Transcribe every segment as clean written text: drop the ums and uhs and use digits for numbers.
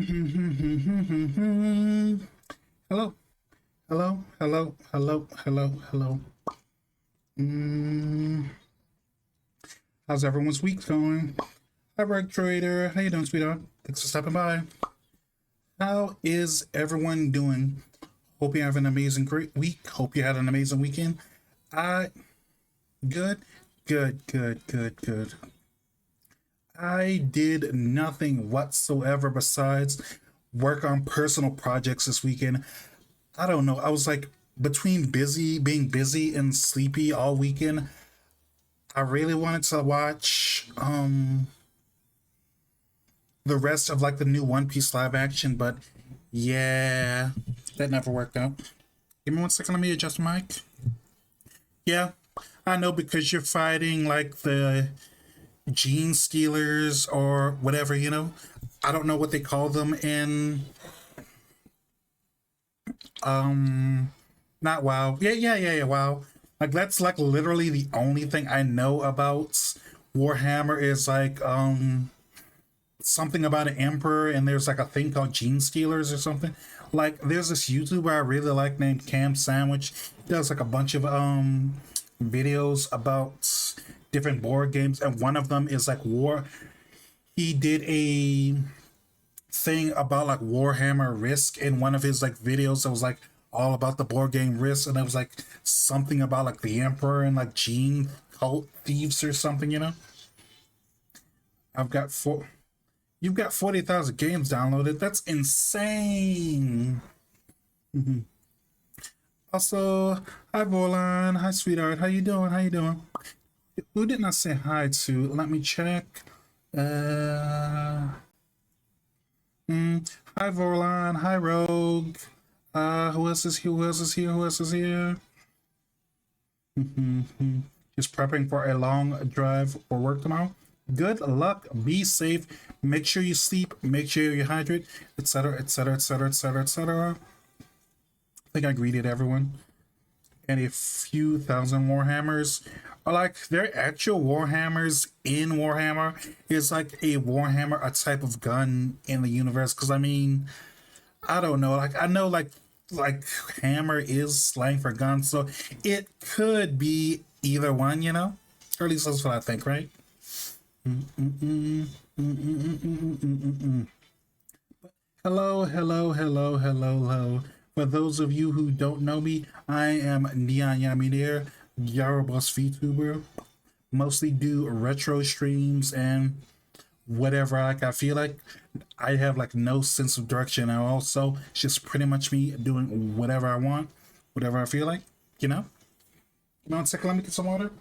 Hello, hello, hello, hello, hello, hello. Mm, how's everyone's week going? Hi, Reg Trader. How you doing, sweetheart? Thanks for stopping by. How is everyone doing? Hope you have an amazing, great week. Hope you had an amazing weekend. I good, good. I did nothing whatsoever besides work on personal projects this weekend. I don't know. I was like between being busy and sleepy all weekend. I really wanted to watch the rest of like the new One Piece live action, but yeah, that never worked out. Give me one second, let me adjust my mic. Yeah, I know because you're fighting like the gene stealers or whatever, you know. I don't know what they call them in not WoW. Yeah, WoW. Like that's like literally the only thing I know about Warhammer is like something about an emperor and there's like a thing called gene stealers or something. Like there's this YouTuber I really like named Cam Sandwich. He does like a bunch of videos about different board games and one of them is like war. He did a thing about like Warhammer Risk in one of his like videos that was like all about the board game Risk, and it was like something about like the Emperor and like gene cult thieves or something, you know. I've got four. You've got 40,000 games downloaded. That's insane. Also, hi Volan, hi sweetheart. How you doing? How you doing? Who didn't I say hi to? Let me check. Uh, Hi Volan, hi Rogue. Who else is here? Who else is here? Who else is here? Just prepping for a long drive for work tomorrow. Good luck. Be safe. Make sure you sleep. Make sure you hydrate, etc., etc., etc., etc., etc. I think I greeted everyone. And a few thousand Warhammers are like they're actual Warhammers in Warhammer. Is like a Warhammer, a type of gun in the universe. Because I mean, I don't know. Like I know like hammer is slang for gun, so it could be either one, you know? Or at least that's what I think, right? Hello, hello, hello, hello, hello. For those of you who don't know me, I am Neon Yamir, Yarobos VTuber. Mostly do retro streams and whatever like I feel like. I have like no sense of direction at all, so it's just pretty much me doing whatever I want, whatever I feel like, you know. You know, one second, let me get some water.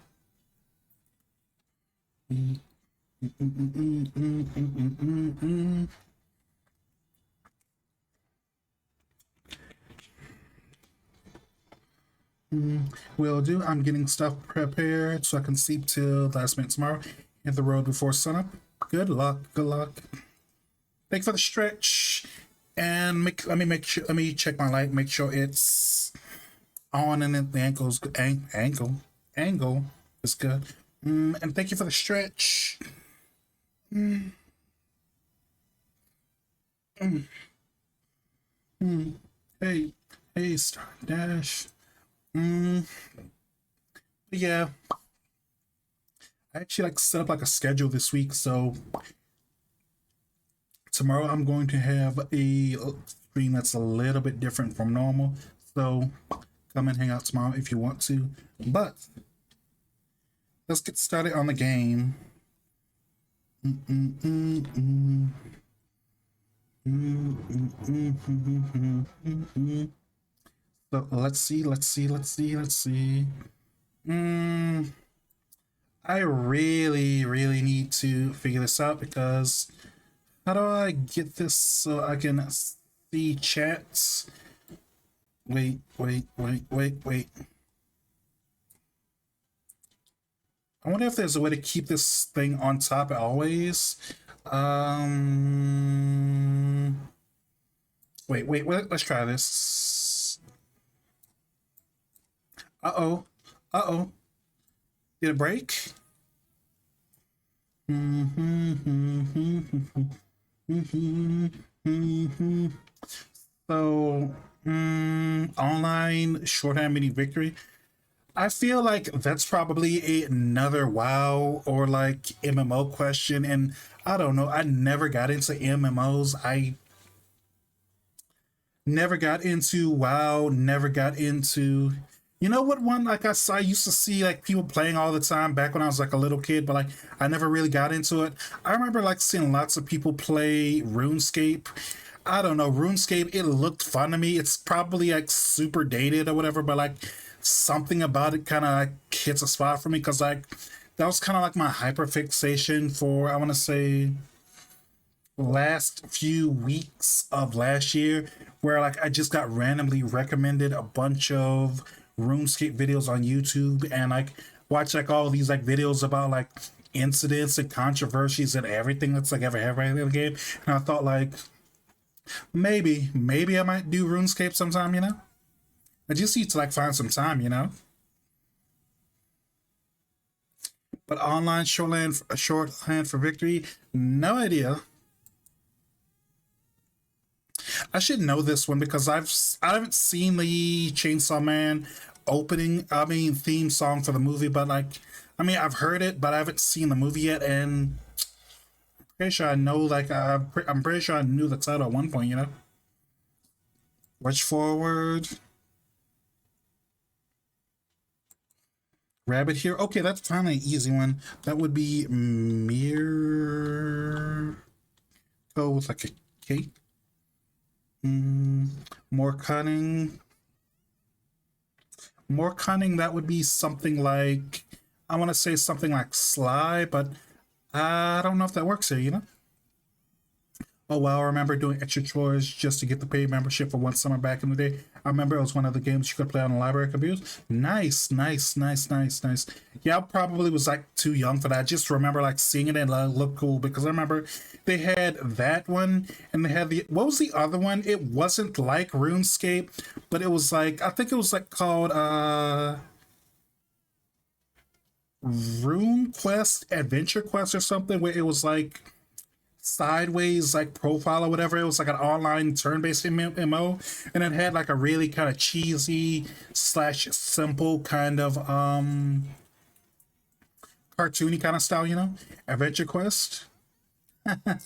Will do. I'm getting stuff prepared so I can sleep till last minute tomorrow. Hit the road before sunup. Good luck. Good luck. Thank you for the stretch. And let me check my light. Make sure it's on and the ankle's good. Angle is good. And thank you for the stretch. Hey, hey, Star Dash. Yeah, I actually like set up like a schedule this week. So tomorrow I'm going to have a stream that's a little bit different from normal. So come and hang out tomorrow if you want to. But let's get started on the game. So let's see. I really need to figure this out because how do I get this so I can see chats? Wait. I wonder if there's a way to keep this thing on top always. Wait, let's try this. Uh-oh. Uh-oh. Did it break? Hmm. So, online shorthand mini victory. I feel like that's probably another WoW or like MMO question, and I don't know. I never got into MMOs. I never got into WoW. Never got into. You know what one like I used to see like people playing all the time back when I was like a little kid, but like I never really got into it. I remember like seeing lots of people play RuneScape. I don't know, RuneScape, it looked fun to me. It's probably like super dated or whatever, but like something about it kind of like hits a spot for me because like that was kind of like my hyperfixation for I want to say last few weeks of last year, where like I just got randomly recommended a bunch of RuneScape videos on YouTube and like watch like all these like videos about like incidents and controversies and everything that's like ever happened in the game. And I thought like maybe I might do RuneScape sometime, you know? I just need to like find some time, you know? But online shorthand for victory, no idea. I should know this one because I haven't seen the Chainsaw Man theme song for the movie, but like I've heard it, but I haven't seen the movie yet, and pretty sure I know like I'm pretty sure I knew the title at one point, you know. Watch forward, rabbit here. Okay, that's finally an easy one. That would be mirror. Go with like a K. Mm, more cunning. More cunning, that would be something like, I want to say something like sly, but I don't know if that works here, you know? Oh, well, I remember doing extra chores just to get the paid membership for one summer back in the day. I remember it was one of the games you could play on the library computers. Nice, nice, nice, nice, nice. Yeah, I probably was like too young for that. I just remember like seeing it and it looked cool because I remember they had that one and they had what was the other one? It wasn't like RuneScape, but it was like, I think it was like called, Rune Quest, Adventure Quest or something, where it was like sideways like profile or whatever. It was like an online turn-based MMO, and it had like a really kind of cheesy slash simple kind of cartoony kind of style, you know? Adventure Quest. I'm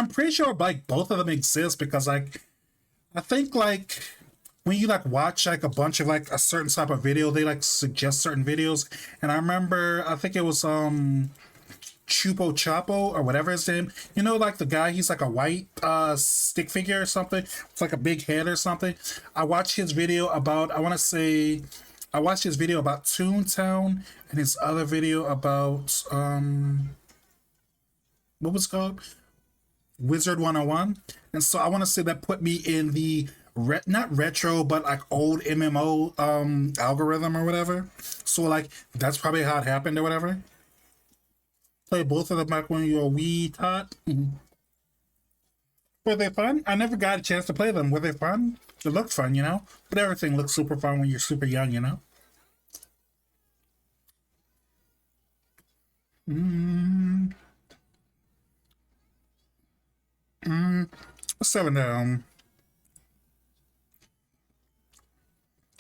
pretty sure like both of them exist because like I think like when you like watch like a bunch of like a certain type of video, they like suggest certain videos. And I remember I think it was Chupo Chapo or whatever his name. You know, like the guy, he's like a white stick figure or something. It's like a big head or something. I watched his video about, I watched his video about Toontown and his other video about, what was it called? Wizard 101. And so I want to say that put me in the, not retro, but like old MMO algorithm or whatever. So like, that's probably how it happened or whatever. Play both of them back when you were a wee tot. Were they fun? I never got a chance to play them. Were they fun? It looked fun, you know? But everything looks super fun when you're super young, you know? Mm, mm, 7 down.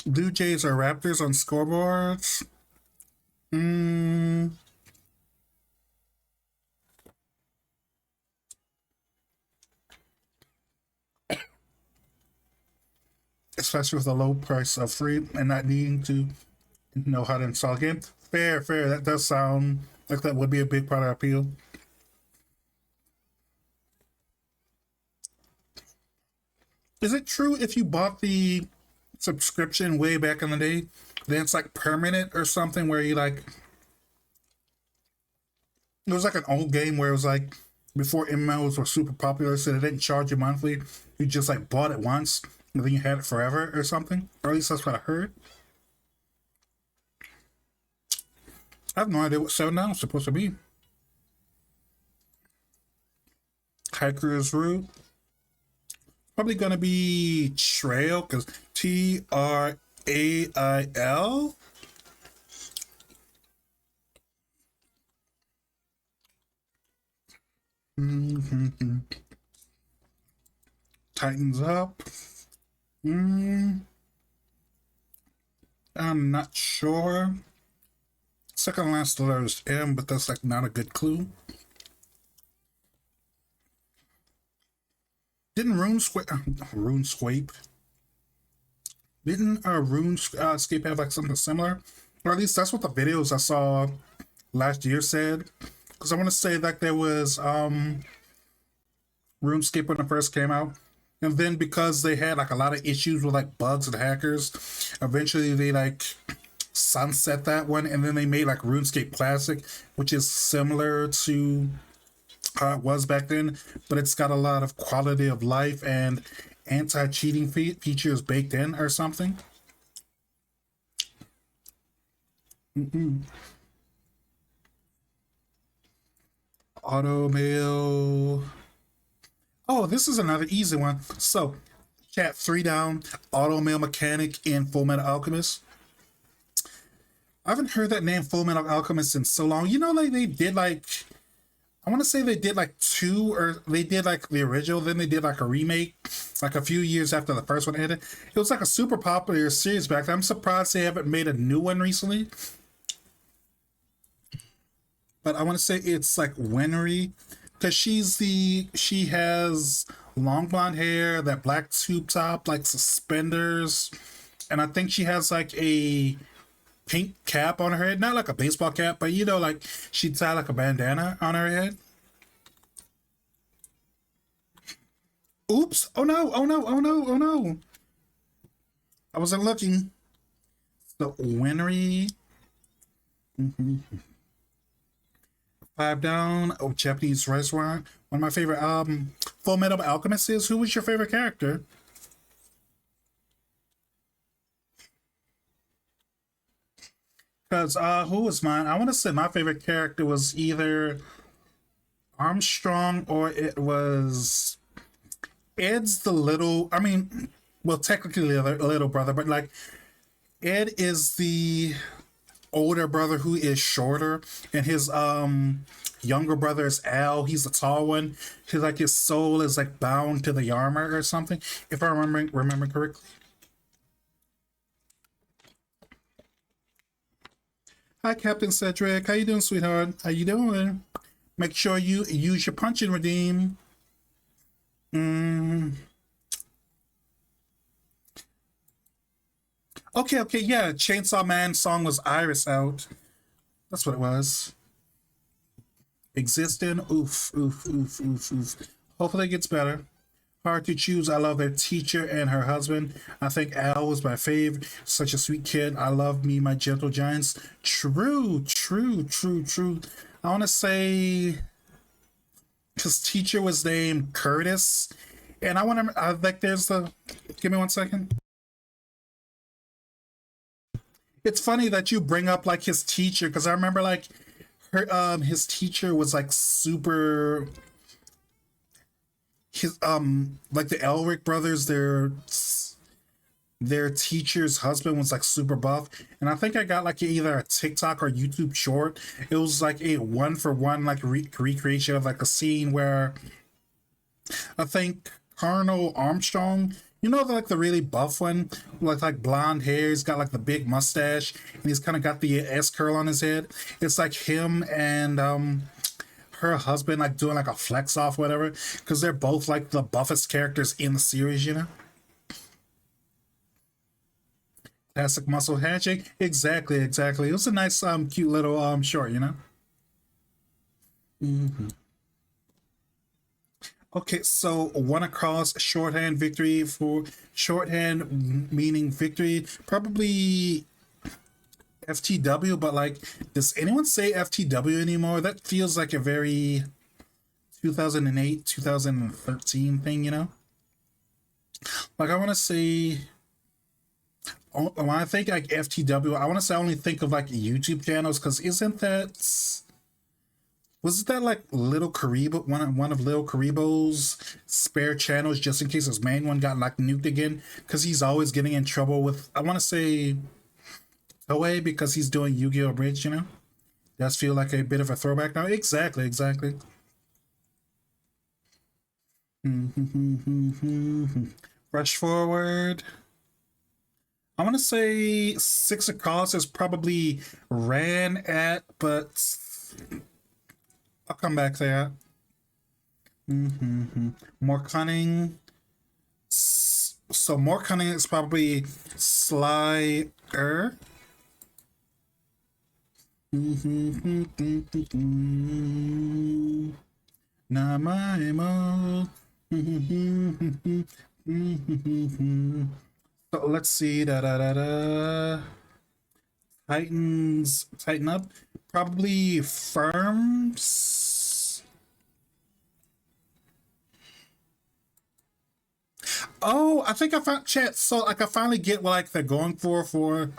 Blue Jays or Raptors on scoreboards? Mm, especially with the low price of free and not needing to know how to install a game. Fair, fair. That does sound like that would be a big part of appeal. Is it true if you bought the subscription way back in the day, then it's like permanent or something where you like it was like an old game where it was like before MMOs were super popular, so they didn't charge you monthly. You just like bought it once and then you had it forever or something. Or at least that's what I heard. I have no idea what 7 down is supposed to be. Hiker's route. Probably gonna be trail because Trail. Mhm. Tightens up. Mm, I'm not sure. Second last letter is M, but that's like not a good clue. Didn't RuneScape? Didn't RuneScape have like something similar? Or at least that's what the videos I saw last year said. Because I want to say that there was RuneScape when it first came out. And then because they had like a lot of issues with like bugs and hackers, eventually they like sunset that one and then they made like RuneScape Classic, which is similar to how it was back then, but it's got a lot of quality of life and anti-cheating features baked in or something. Mm-mm. Auto mail. Oh, this is another easy one. So, chat three down. Auto mail mechanic in Full Metal Alchemist. I haven't heard that name Full Metal Alchemist in so long. You know, like they did like I want to say they did like two, or they did like the original, then they did like a remake, like a few years after the first one ended. It was like a super popular series back then. I'm surprised they haven't made a new one recently. But I want to say it's like Winry, because she has long blonde hair, that black tube top, like suspenders, and I think she has like a pink cap on her head, not like a baseball cap, but you know, like she tied like a bandana on her head. Oops! Oh no! Oh no! Oh no! Oh no! I wasn't looking. So Winry, five down. Oh, Japanese restaurant. One of my favorite Full Metal Alchemist is. Who was your favorite character? Because who was mine? I want to say my favorite character was either Armstrong or it was Ed's the little. I mean, well, technically the little brother, but like Ed is the older brother who is shorter, and his younger brother is Al. He's the tall one. He's like his soul is like bound to the armor or something, if I remember correctly. Hi, Captain Cedric. How you doing, sweetheart? How you doing? Make sure you use your punch and redeem. Mm. Okay, okay, yeah. Chainsaw Man song was Iris out. That's what it was. Existing. Oof, oof, oof, oof, oof. Hopefully it gets better. Hard to choose. I love their teacher and her husband. I think Al was my fave. Such a sweet kid. I love me, my gentle giants. True, true, true, true. I want to say his teacher was named Curtis. And I want to, like, there's the, give me one second. It's funny that you bring up like his teacher because I remember like his teacher was like super his like the Elric brothers, their teacher's husband was like super buff, and I think I got like either a TikTok or YouTube short. It was like a one for one like recreation of like a scene where I think Colonel Armstrong, you know, like the really buff one, with like blonde hair. He's got like the big mustache, and he's kind of got the S curl on his head. It's like him and her husband like doing like a flex off, whatever, because they're both like the buffest characters in the series, you know. Classic muscle handshake. Exactly, exactly. It was a nice, cute little short, you know. Mhm. Okay, so one across shorthand victory for shorthand meaning victory. Probably FTW, but like, does anyone say FTW anymore? That feels like a very 2008, 2013 thing, you know? Like, I want to say, when I think like FTW, I want to say I only think of like YouTube channels because isn't that. Was that like Little Karibo, one of Little Karibo's spare channels, just in case his main one got like nuked again? Because he's always getting in trouble with, I want to say, Toei because he's doing Yu-Gi-Oh! Bridge, you know? Does feel like a bit of a throwback now. Exactly, exactly. Rush forward. I want to say six across is probably ran at, but I'll come back there. More cunning. So more cunning is probably slyer. Namaimo. So let's see. Da da da da. Titans. Tighten up. Probably firms. Oh, I think I found chat. So like I finally get what like they're going for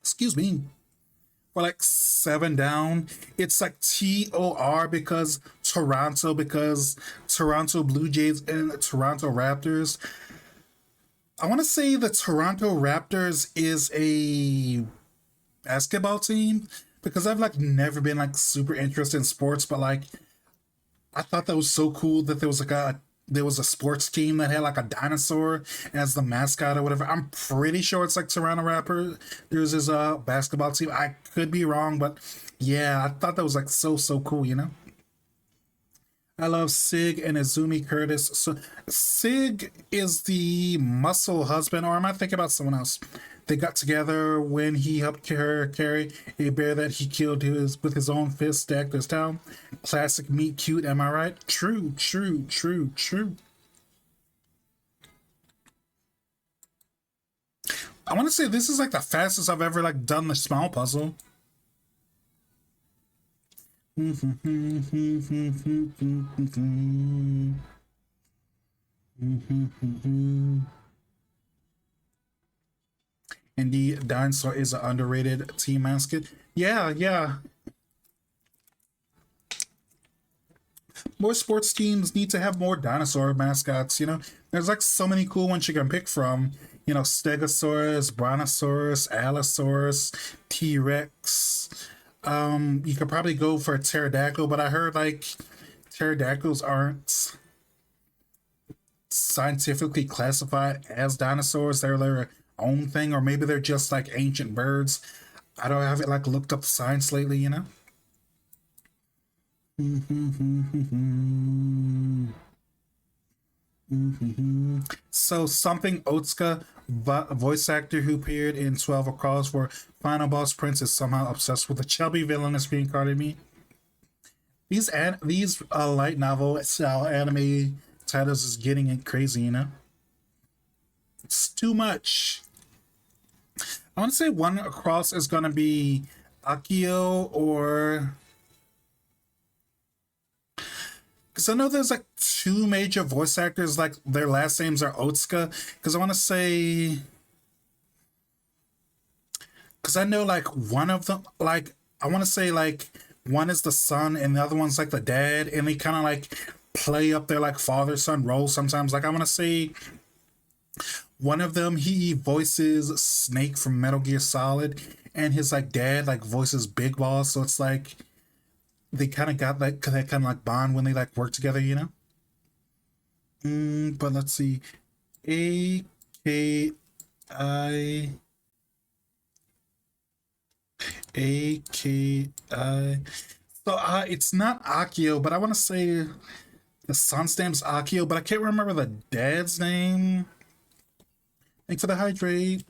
excuse me. For like seven down. It's like TOR because Toronto Blue Jays and Toronto Raptors. I want to say the Toronto Raptors is a basketball team because I've like never been like super interested in sports, but like I thought that was so cool that there was a sports team that had like a dinosaur as the mascot or whatever. I'm pretty sure it's like Toronto Raptors. There's this basketball team. I could be wrong, but yeah, I thought that was like so cool, you know? I love Sig and Izumi Curtis. So Sig is the muscle husband, or am I thinking about someone else? They got together when he helped her carry a bear that he killed with his own fist stacked to his town. Classic meet cute, am I right? True, true, true, true. I want to say this is like the fastest I've ever like done the small puzzle. Indeed, Dinosaur is an underrated team mascot. Yeah, yeah. More sports teams need to have more dinosaur mascots, you know? There's like so many cool ones you can pick from. You know, Stegosaurus, Brontosaurus, Allosaurus, T-Rex. You could probably go for a pterodactyl, but I heard like pterodactyls aren't scientifically classified as dinosaurs. They're their own thing, or maybe they're just like ancient birds. I don't have it like looked up science lately, you know? So something Otsuka, voice actor who appeared in 12 Across for Final Boss Prince, is somehow obsessed with the chubby villainous reincarnated me. These light novel style anime titles is getting it crazy, you know? It's too much. I want to say one across is gonna be Akio or because I know there's like two major voice actors, like their last names are Otsuka. Because I want to say, because I know like one of them, like I want to say like one is the son and the other one's like the dad, and they kind of like play up their like father son role sometimes. Like I want to say one of them he voices Snake from Metal Gear Solid, and his like dad like voices Big Boss. So it's like they kind of got like that kind of like bond when they like work together, you know. But let's see, A K I A K I. So it's not Akio, but I want to say the son's name's Akio, but I can't remember the dad's name. Thanks for the hydrate.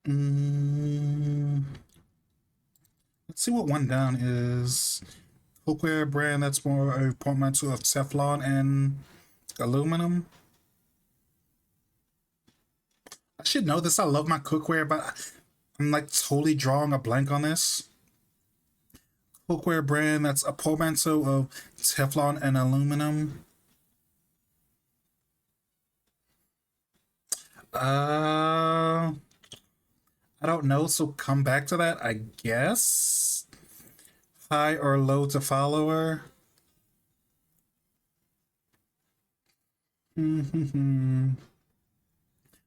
Mm, let's see what one down is. Cookware brand that's more a portmanteau of Teflon and aluminum. I should know this. I love my cookware, but I'm like totally drawing a blank on this. Cookware brand that's a portmanteau of Teflon and aluminum. Uh, I don't know, so come back to that, I guess. High or low to follower. Mm-hmm.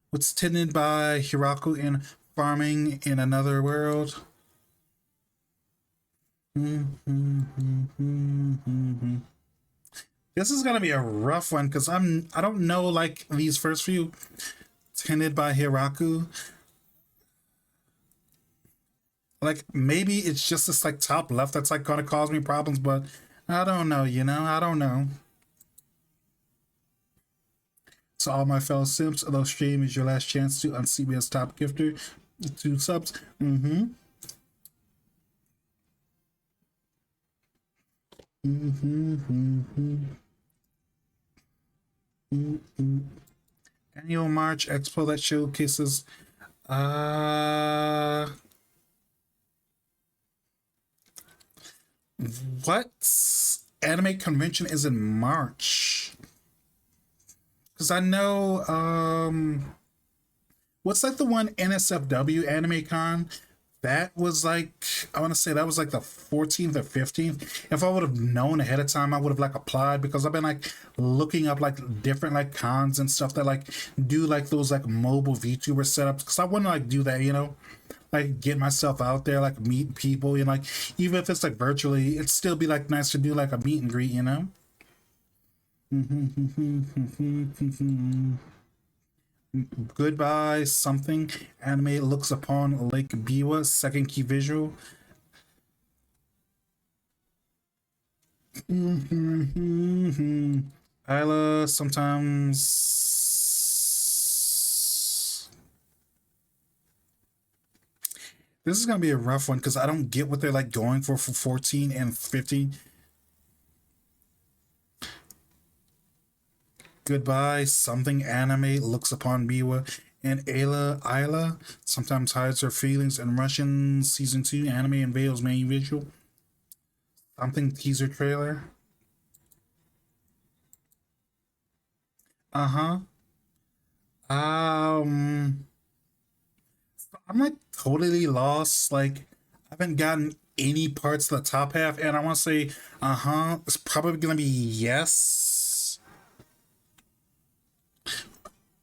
What's tended by Hiraku in farming in another world? Mm-hmm. This is gonna be a rough one because I don't know like these first few tended by Hiraku. Like maybe it's just this like top left that's like gonna cause me problems, but I don't know, I don't know. So all my fellow simps, although stream is your last chance to unseat me as top gifter. 2 subs. Mm-hmm. Mm-hmm. Mm-hmm. Mm-hmm. Annual March Expo that showcases uh what anime convention is in March? Because I know what's like the one NSFW Anime Con? That was like I want to say that was like the 14th or 15th. If I would have known ahead of time, I would have like applied because I've been like looking up like different like cons and stuff that like do like those like mobile VTuber setups because I want to like do that, like get myself out there, like meet people, like even if it's like virtually, it'd still be like nice to do like a meet and greet. Goodbye something anime looks upon Lake Biwa second key visual. Isla sometimes this is gonna be a rough one because I don't get what they're like going for 14 and 15. Goodbye something anime looks upon Biwa and Ayla sometimes hides her feelings in Russian season 2 anime unveils main visual. Something teaser trailer. Uh-huh. Um I'm like totally lost. Like I haven't gotten any parts of the top half, and I want to say, it's probably gonna be yes.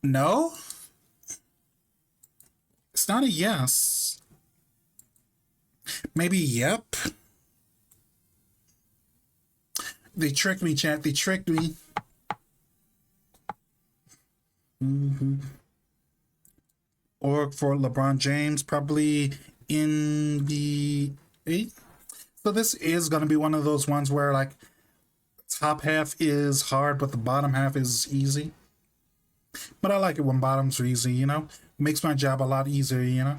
No, it's not a yes. Maybe yep. They tricked me, chat. They tricked me. Or for LeBron James, probably in the 8th. So this is gonna be one of those ones where like top half is hard, but the bottom half is easy. But I like it when bottoms are easy. Makes my job a lot easier.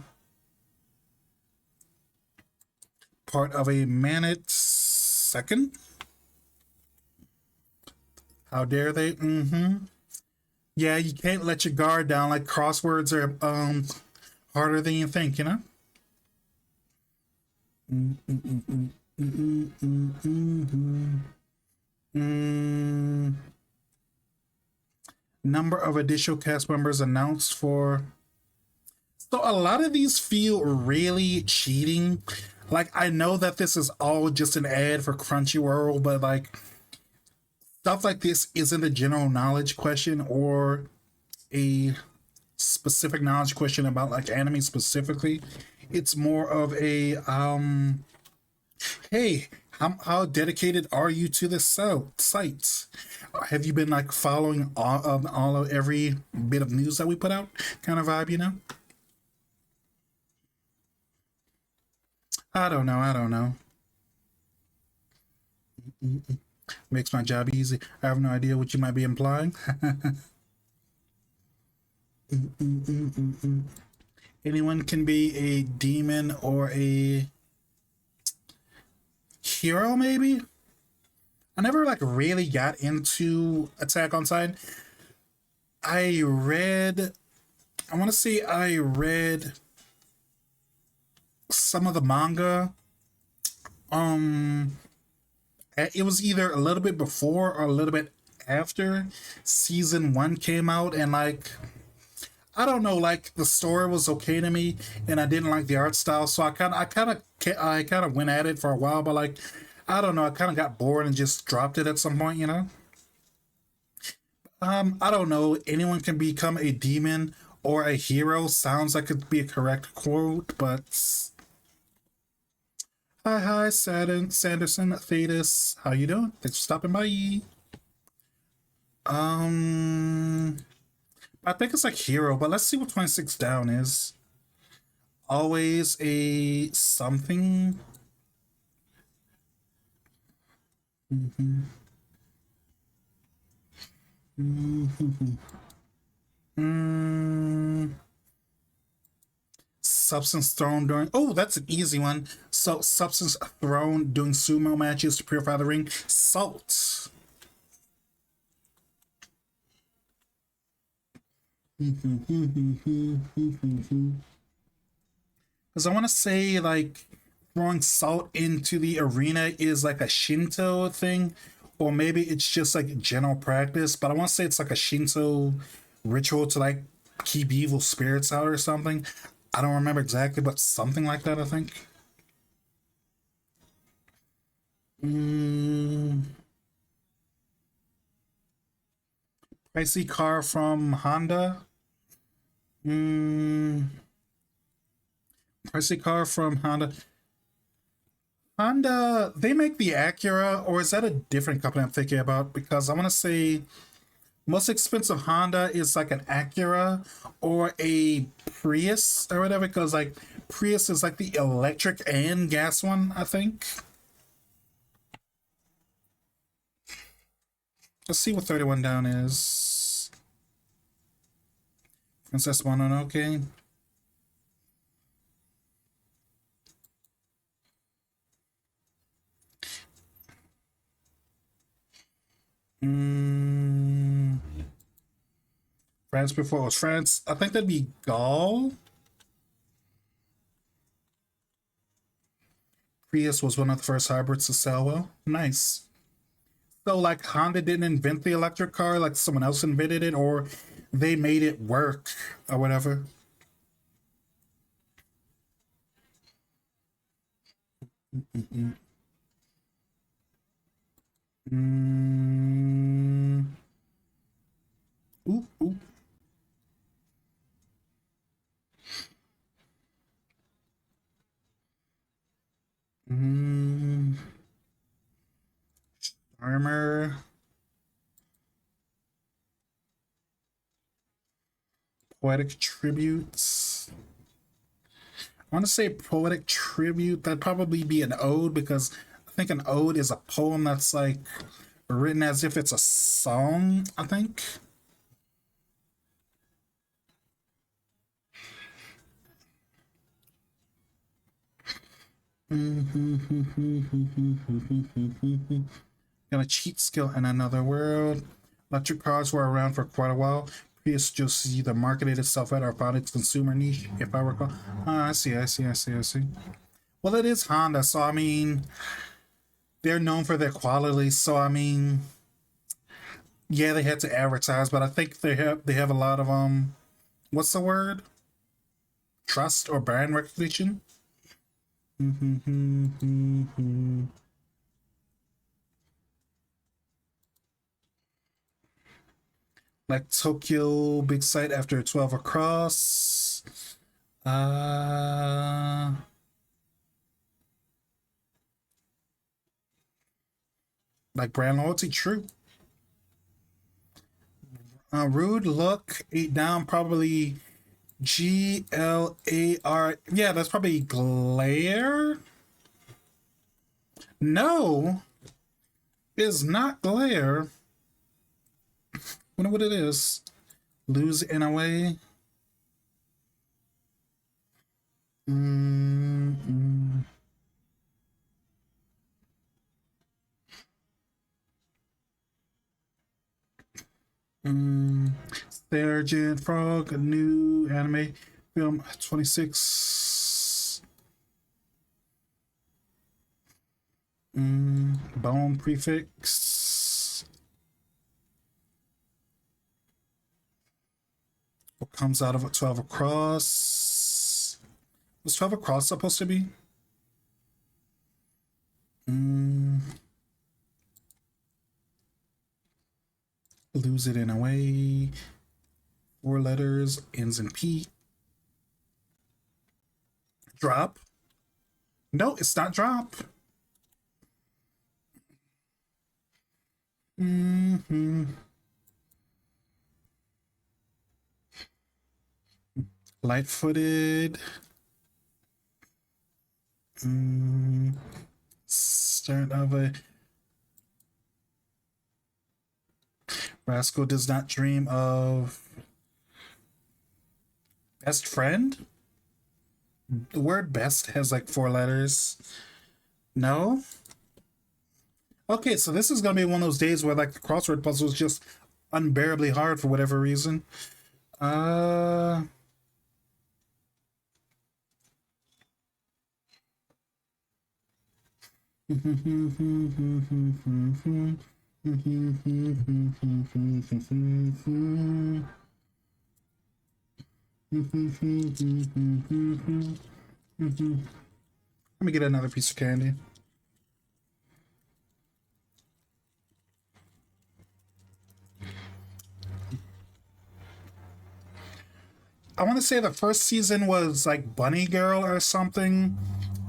Part of a Manit second. How dare they? Mm-hmm. Yeah, you can't let your guard down. Like crosswords are harder than you think. Number of additional cast members announced for. So a lot of these feel really cheating. Like I know that this is all just an ad for Crunchyroll, but like stuff like this isn't a general knowledge question or a specific knowledge question about like anime specifically. It's more of a hey, how dedicated are you to this site? Have you been like following all of every bit of news that we put out? Kind of vibe. I don't know. I don't know. Makes my job easy. I have no idea what you might be implying. Anyone can be a demon or a hero, maybe? I never like really got into Attack on Titan. I want to say I read some of the manga. It was either a little bit before or a little bit after season 1 came out, and like I don't know, like the story was okay to me, and I didn't like the art style, so I kind of went at it for a while, but like I don't know, I kind of got bored and just dropped it at some point. I don't know. Anyone can become a demon or a hero. Sounds like it'd be a correct quote, but hi, Sanderson, Thetis. How you doing? Thanks for stopping by. Um, I think it's like hero, but let's see what 26 down is. Always a something. Mm-hmm. Mm-hmm. Mm, substance thrown during. Oh, that's an easy one. So, substance thrown during sumo matches to purify the ring. Salt. Because I want to say, like, throwing salt into the arena is like a Shinto thing, or maybe it's just like general practice, but I want to say it's like a Shinto ritual to like keep evil spirits out or something. I don't remember exactly, but something like that, I think. Mm, pricey car from Honda. Mm, pricey car from Honda. Honda, they make the Acura, or is that a different company I'm thinking about? Because I want to say most expensive Honda is like an Acura or a Prius or whatever, because like Prius is like the electric and gas one, I think. Let's see what 31 down is. Princess Mononoke. Mm, France before it was France. I think that'd be Gaul. Prius was one of the first hybrids to sell well. Nice. So like Honda didn't invent the electric car, like someone else invented it, or they made it work or whatever. Mm-mm. Mm. Ooh, ooh. Mm. Armor. Poetic tributes. I want to say poetic tribute. That'd probably be an ode because I think an ode is a poem that's like written as if it's a song, I think. Got a cheat skill in another world. Electric cars were around for quite a while. PS just either marketed itself out or found its consumer niche, if I recall. I see, I see. Well, it is Honda, so I mean, they're known for their quality, so I mean, yeah, they had to advertise, but I think they have a lot of what's the word? Trust or brand recognition. Like Tokyo big site after 12 across. Uh like brand loyalty, true. Rude look, 8 down, probably GLAR. Yeah, that's probably glare. No, it's not glare. Wonder what it is. Lose in a way. Mm-mm. Mm. Sergeant Frog, a new anime film 26. Bone prefix. What comes out of a 12 across? Was 12 across supposed to be? lose it in a way. 4 letters, ends in P. Drop. No, it's not drop. Mm-hmm. Light-footed. Start of a rascal does not dream of best friend. The word best has like 4 letters. No. Okay, so this is gonna be one of those days where like the crossword puzzle is just unbearably hard for whatever reason. Uh. Let me get another piece of candy. I want to say the first season was like Bunny Girl or something,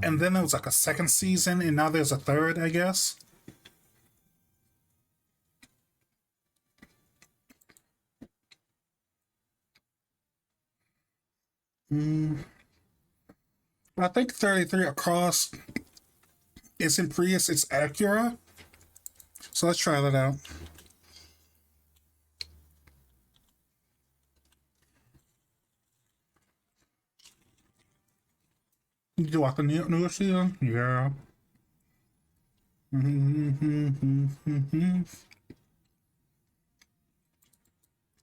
and then there was like a second season, and now there's a third, I guess. I think 33 across isn't Prius, it's Acura. So let's try that out. You walk the new season? Yeah.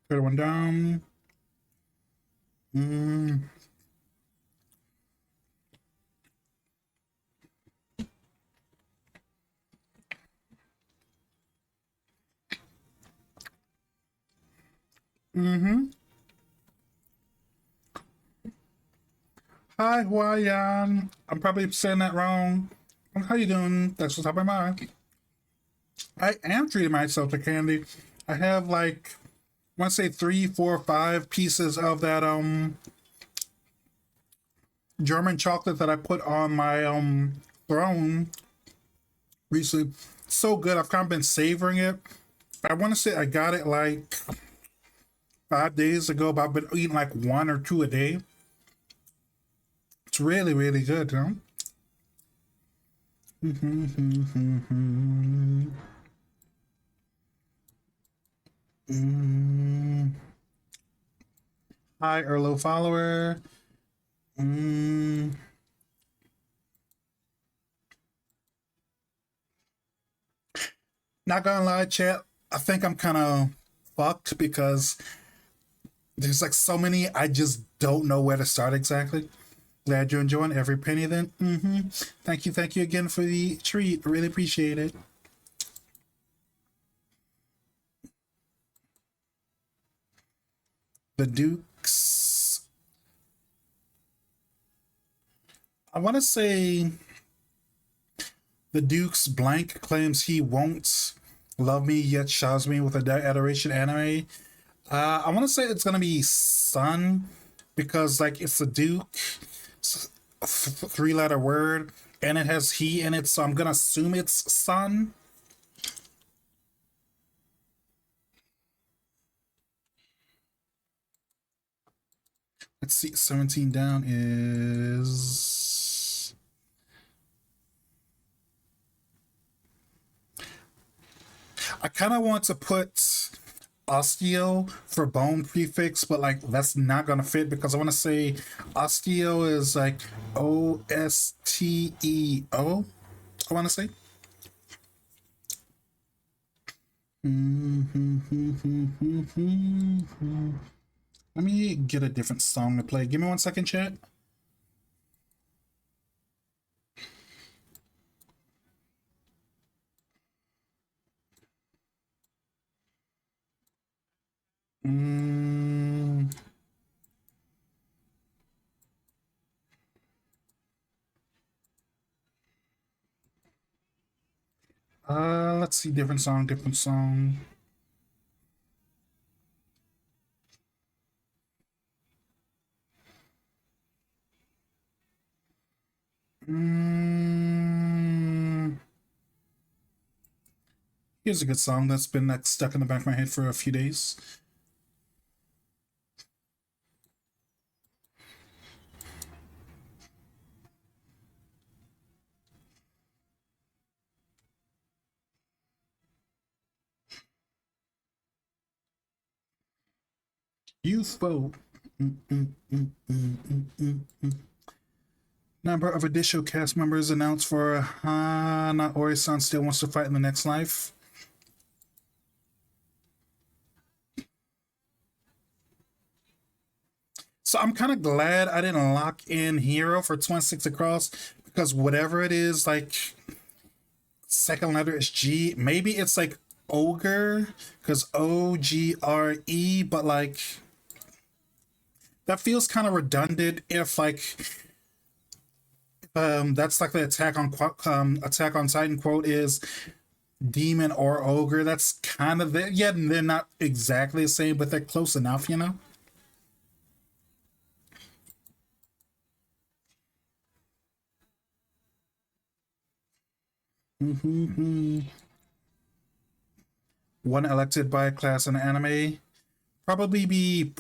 Put one down. Hi, Hawaiian. I'm probably saying that wrong. How you doing? That's what's on my mind. I am treating myself to candy. I have like, I want to say 3, 4, 5 pieces of that German chocolate that I put on my throne recently. So good. I've kind of been savoring it. I want to say I got it like 5 days ago, but I've been eating like 1 or 2 a day. It's really, really good, huh? Hi, Erlo follower. Not gonna lie, chat. I think I'm kind of fucked because there's like so many. I just don't know where to start exactly. Glad you're enjoying every penny. Then, thank you again for the treat. Really appreciate it. The Dukes. I want to say the Dukes blank claims he won't love me yet shows me with a adoration anime. I want to say it's gonna be Sun because like it's a Duke, 3-letter word, and it has he in it, so I'm gonna assume it's Sun. Let's see, 17 down is. I kind of want to put osteo for bone prefix, but like that's not gonna fit because I want to say osteo is like Osteo. I want to say. Let me get a different song to play. Give me 1 second, chat. Let's see, different song, different song. Mm, here's a good song that's been like stuck in the back of my head for a few days. Youth vote. Mm, mm, mm, mm, mm, mm, mm. Number of additional cast members announced for Hana Ori-san still wants to fight in the next life. So I'm kind of glad I didn't lock in Hero for 26 across because whatever it is, like second letter is G. Maybe it's like Ogre because OGRE, but like that feels kind of redundant if like that's like the Attack on Titan quote is demon or ogre. That's kind of it. Yeah, they're not exactly the same, but they're close enough, you know. Mm-hmm. One elected by a class in anime, probably be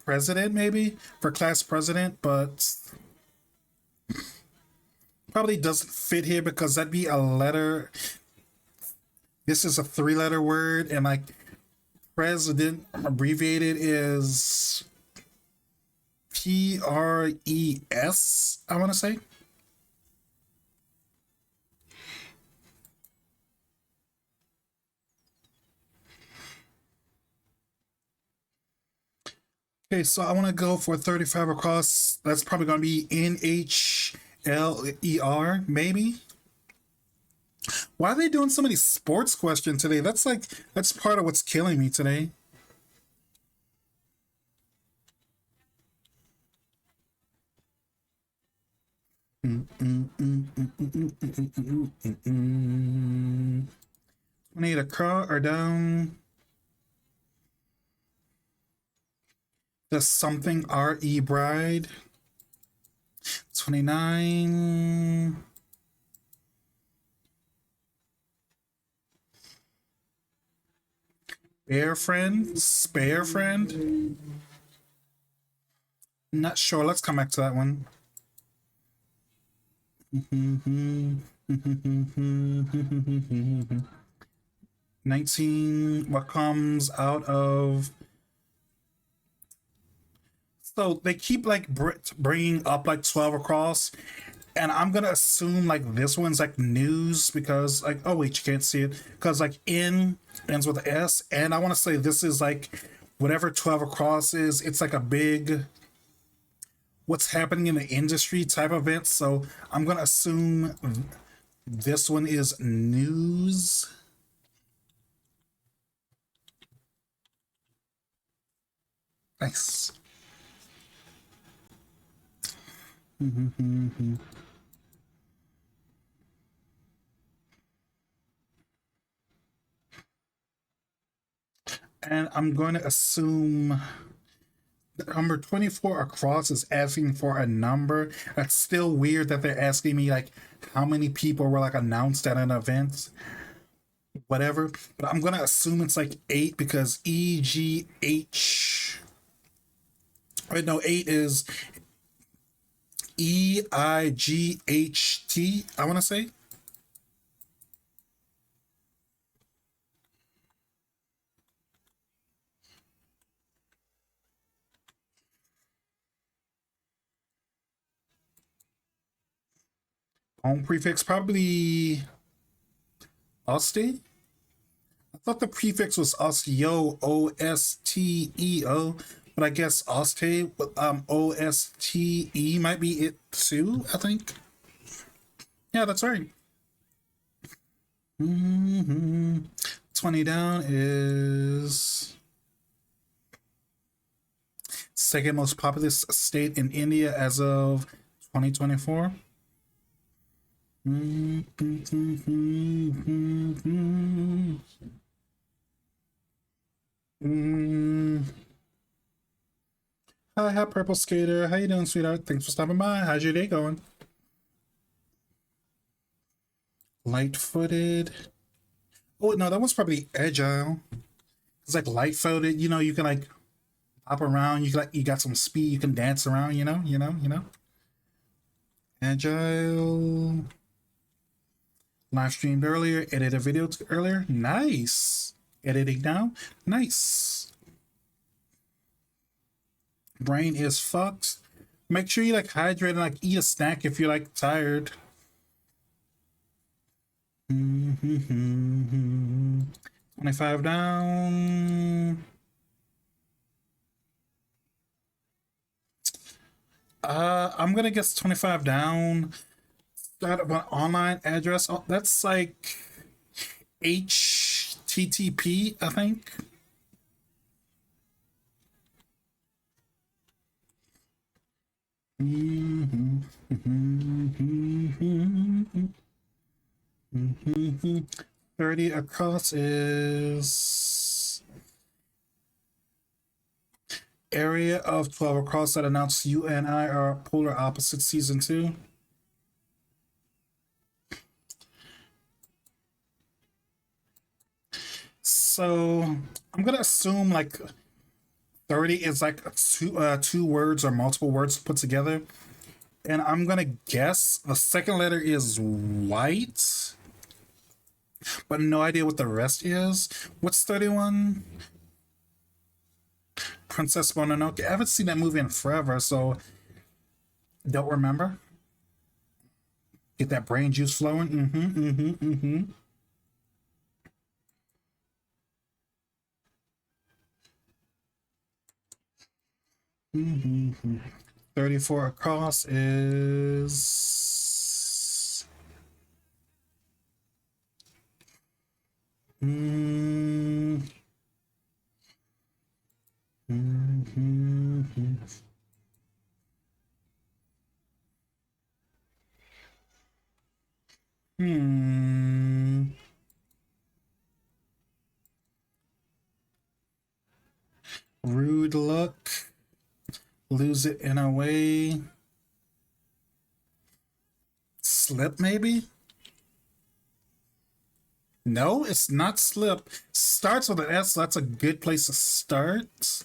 president maybe for class president, but probably doesn't fit here because that'd be a letter. This is a three-letter word, and like president abbreviated is PRES. I want to say. Okay, so I want to go for 35 across. That's probably going to be NHLER, maybe. Why are they doing so many sports questions today? That's part of what's killing me today. Mm, mm, mm, mm, mm, mm, mm, mm, mm, mm. 28 across or down. The something RE bride. 29. Bear friend? Spare friend? Not sure. Let's come back to that one. 19. What comes out of. So they keep like bringing up like 12 across. And I'm gonna assume like this one's like news because like oh wait you can't see it because like N ends with S and I want to say this is like whatever 12 across is it's like a big what's happening in the industry type event so I'm gonna assume this one is news. Nice. And I'm going to assume number 24 across is asking for a number. That's still weird that they're asking me like how many people were like announced at an event. Whatever. But I'm gonna assume it's like 8 because EGH. Wait, no, 8 is EIGHT, I wanna say. Home prefix probably Oste. I thought the prefix was Osteo, Osteo, but I guess Oste, Oste might be it too. I think. Yeah, that's right. 20 down is second most populous state in India as of 2024. Hi, Purple Skater. How you doing, sweetheart? Thanks for stopping by. How's your day going? Light-footed. Oh no, that one's probably agile. It's like light-footed. You know, you can like hop around. You can, like, you got some speed. You can dance around. You know. Agile. Live streamed earlier. Edited a video earlier. Nice. Editing now. Nice. Brain is fucked. Make sure you like hydrate and like eat a snack if you're like tired. 25 down. I'm gonna guess 25 down. Start of an online address. Oh, that's like HTTP, I think. Mhm. 30 across is area of 12 across that announced you and I are polar opposites season 2. So I'm gonna assume like 30 is like two words or multiple words put together. And I'm gonna guess the second letter is white, but no idea what the rest is. What's 31? Princess Mononoke. I haven't seen that movie in forever, so don't remember. Get that brain juice flowing. Mm-hmm. 34 across is. Mm, Hmm. Rude look. Lose it in a way. Slip, maybe? No, it's not slip. Starts with an S, so that's a good place to start.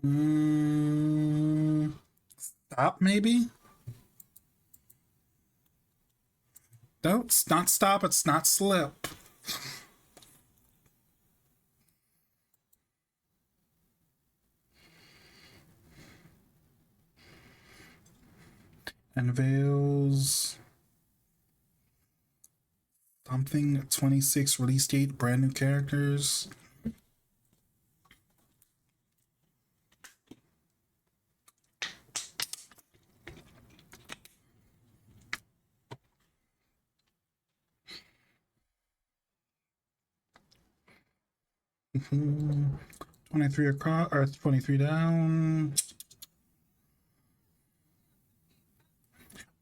Mm, stop, maybe? No, it's not stop, it's not slip. Unveils something 26 release date, brand new characters. Mhm. 23 across or 23 down.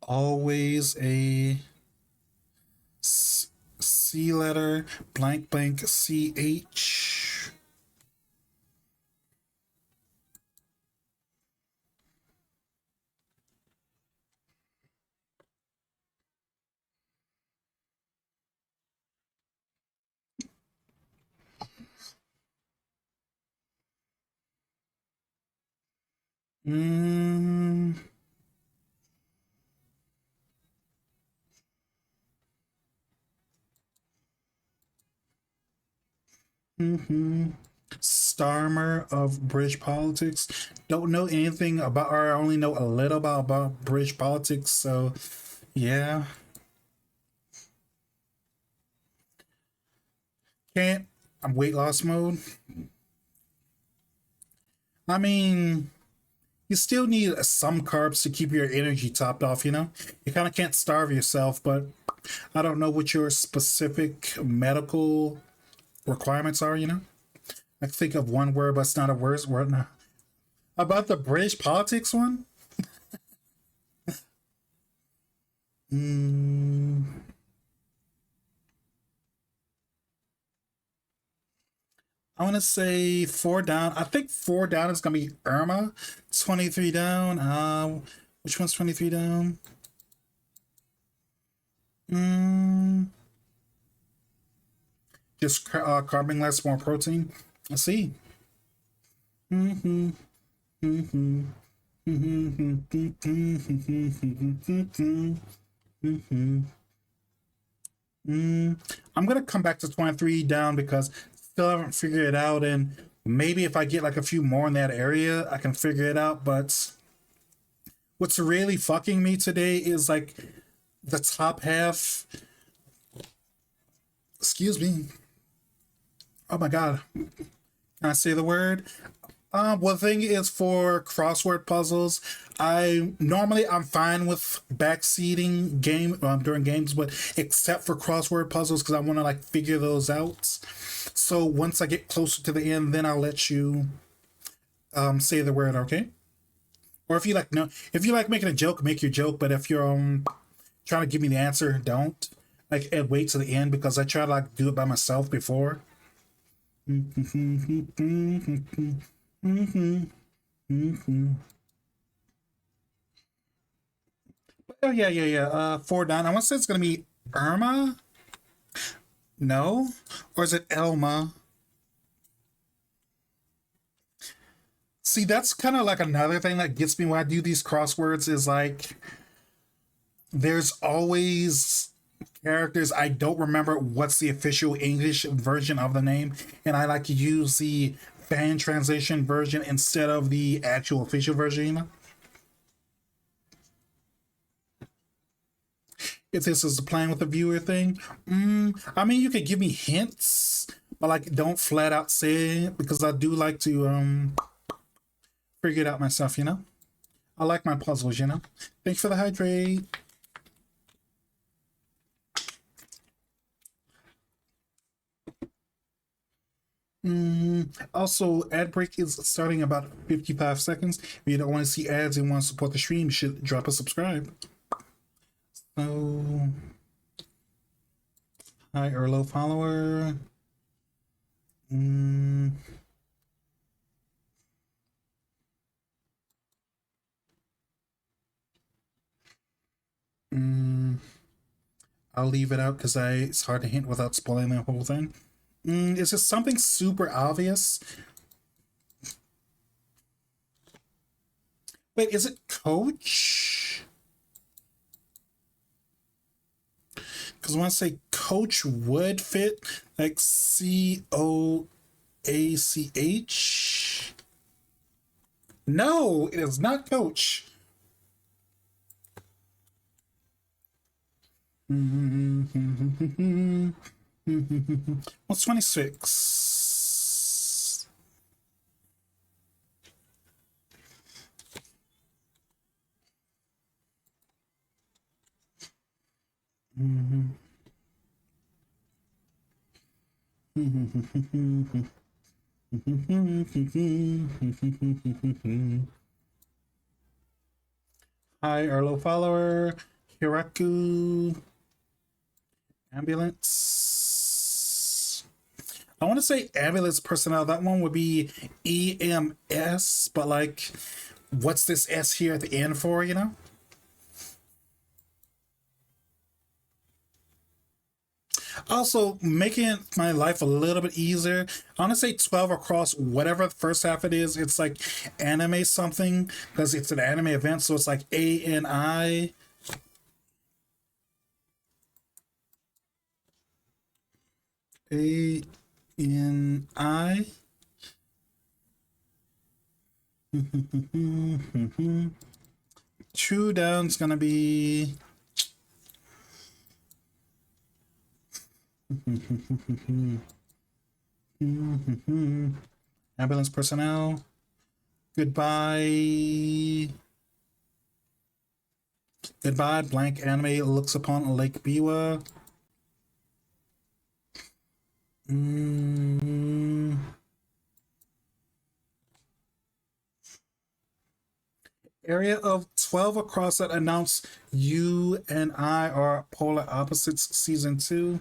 Always a C letter, blank blank CH. Mm, mm-hmm. Starmer of British politics. Don't know anything about, or I only know a little about British politics. So, yeah, can't. I'm weight loss mode. I mean, you still need some carbs to keep your energy topped off. You know, you kind of can't starve yourself. But I don't know what your specific medical requirements are. You know, I can think of one word, but it's not a word. No. About the British politics one. Mm, I want to say 4 down. I think 4 down is gonna be Irma. 23 down. Which one's 23 down? Mm, just carbon less, more protein. Let's see. Mm-hmm. Mm-hmm. Mm-hmm. I'm gonna come back to 23 down because still haven't figured it out, and maybe if I get like a few more in that area, I can figure it out. But what's really fucking me today is like the top half. Excuse me. Oh my god. Can I say the word? One thing is for crossword puzzles. I'm fine with backseating during games, but except for crossword puzzles because I want to like figure those out. So once I get closer to the end, then I'll let you say the word, okay? Or if you like no, if you like making a joke, make your joke. But if you're trying to give me the answer, don't like and wait to the end because I try to like do it by myself before. Oh yeah, yeah, yeah. 4 down. I want to say it's gonna be Irma. No, or is it Elma? See, that's kind of like another thing that gets me when I do these crosswords is like there's always characters I don't remember what's the official English version of the name, and I like to use the fan translation version instead of the actual official version. You know? If this is the playing with the viewer thing, I mean, you could give me hints, but like don't flat out say it because I do like to figure it out myself. You know, I like my puzzles. You know, thanks for the hydrate. Also, ad break is starting about 55 seconds. If you don't want to see ads and want to support the stream, you should drop a subscribe. So, hi, Erlo follower. I'll leave it out because it's hard to hint without spoiling the whole thing. Is this something super obvious? Wait, is it Coach? Because when I say Coach would fit, like Coach. No, it is not Coach. What's 26? Hi, Arlo follower. Hiraku. Ambulance. I want to say ambulance personnel. That one would be EMS, but like, what's this S here at the end for, you know? Also, making my life a little bit easier. I want to say 12 across whatever the first half it is. It's like anime something because it's an anime event, so it's like ANI. ANI. 2 down's gonna be ambulance personnel. Goodbye. Goodbye. Blank anime looks upon Lake Biwa. Area of 12 across that announce you and I are polar opposites season 2.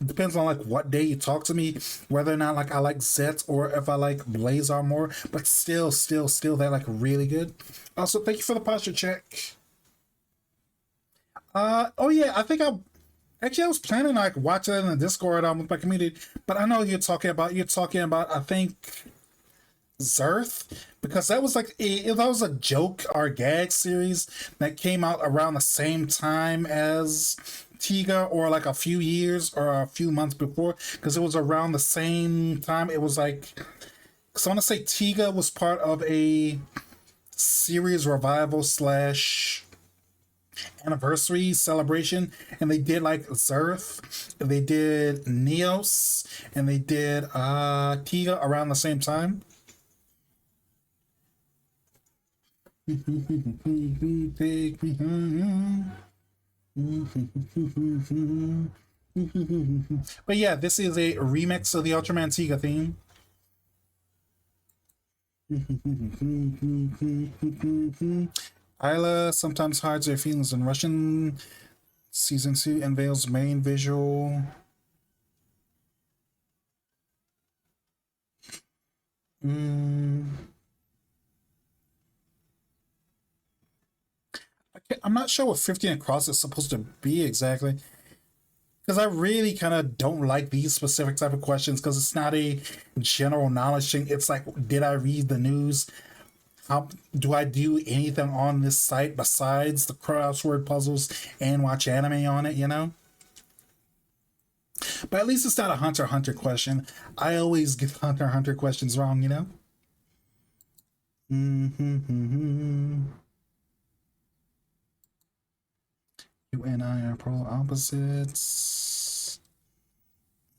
depends on like what day you talk to me, whether or not like I like Zet or if I like Blazar more. But still, they're like really good. Also, thank you for the posture check. Oh yeah, I think I actually I was planning on like watching it in the Discord with my community, but I know you're talking about I think Zerth, because that was like that was a joke or gag series that came out around the same time as Tiga, or like a few years or a few months before, because it was around the same time. It was like, so I want to say Tiga was part of a series revival slash anniversary celebration, and they did like Zerth, they did Neos, and they did Tiga around the same time. Take me home. But yeah, this is a remix of the Ultraman Tiga theme. Isla sometimes hides her feelings in Russian. Season 2 unveils main visual. I'm not sure what 15 across is supposed to be exactly, because I really kind of don't like these specific type of questions, because it's not a general knowledge thing. It's like, did I read the news? How do I do anything on this site besides the crossword puzzles and watch anime on it? But at least it's not a Hunter x Hunter question. I always get Hunter x Hunter questions wrong. Mm-hmm. You and I are polar opposites.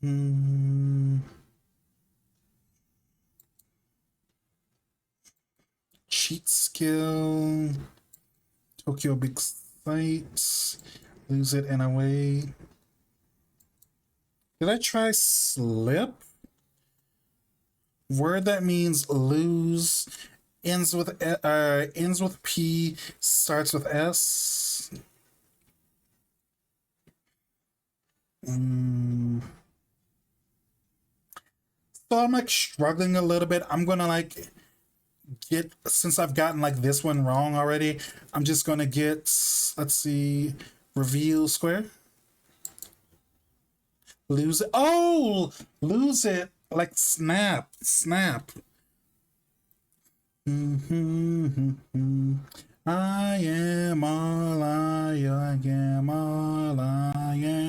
Mm. Cheat skill. Tokyo Big Sight. Lose it in a way. Did I try slip? Word that means lose. Ends with P. Starts with S. So I'm like struggling a little bit. I'm gonna like since I've gotten like this one wrong already, I'm just gonna get, let's see, reveal square. Lose it. Oh, lose it. Like snap. I am all I am, all I am.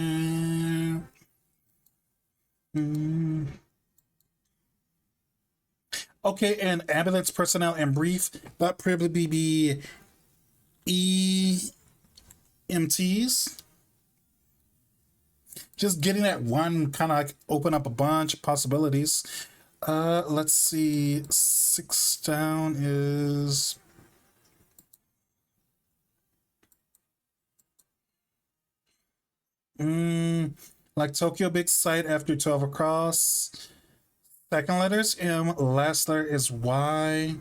Okay, and ambulance personnel and brief, that probably be EMTs. Just getting that one kind of like open up a bunch of possibilities. Let's see. 6 down is like Tokyo Big Sight after 12 across. Second letter is M. Last letter is Y.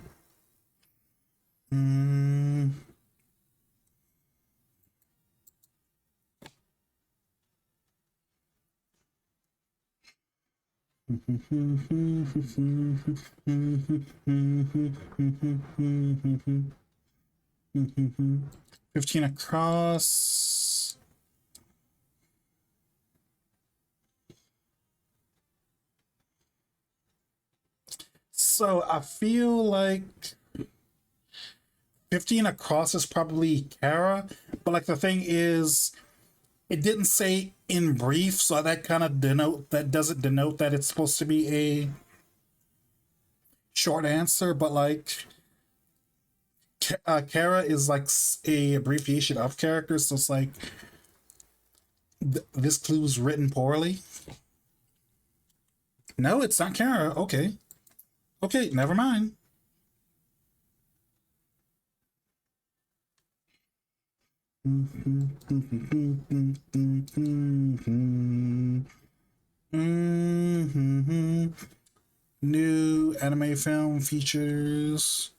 15 across. So I feel like 15 across is probably Kara, but like the thing is, it didn't say in brief, so that kind of doesn't denote that it's supposed to be a short answer, but like Kara is like a abbreviation of character, so it's like this clue's written poorly. No, it's not Kara. Okay, never mind. New anime film features.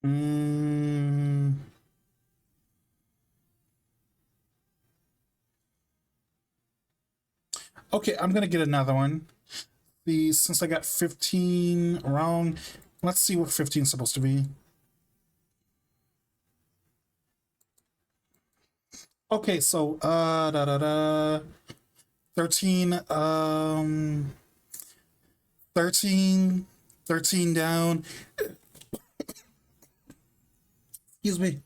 Mm, okay, I'm gonna get another one. Since I got 15 wrong, let's see what 15 is supposed to be. Okay, so da da da 13 13 13 down. Excuse me.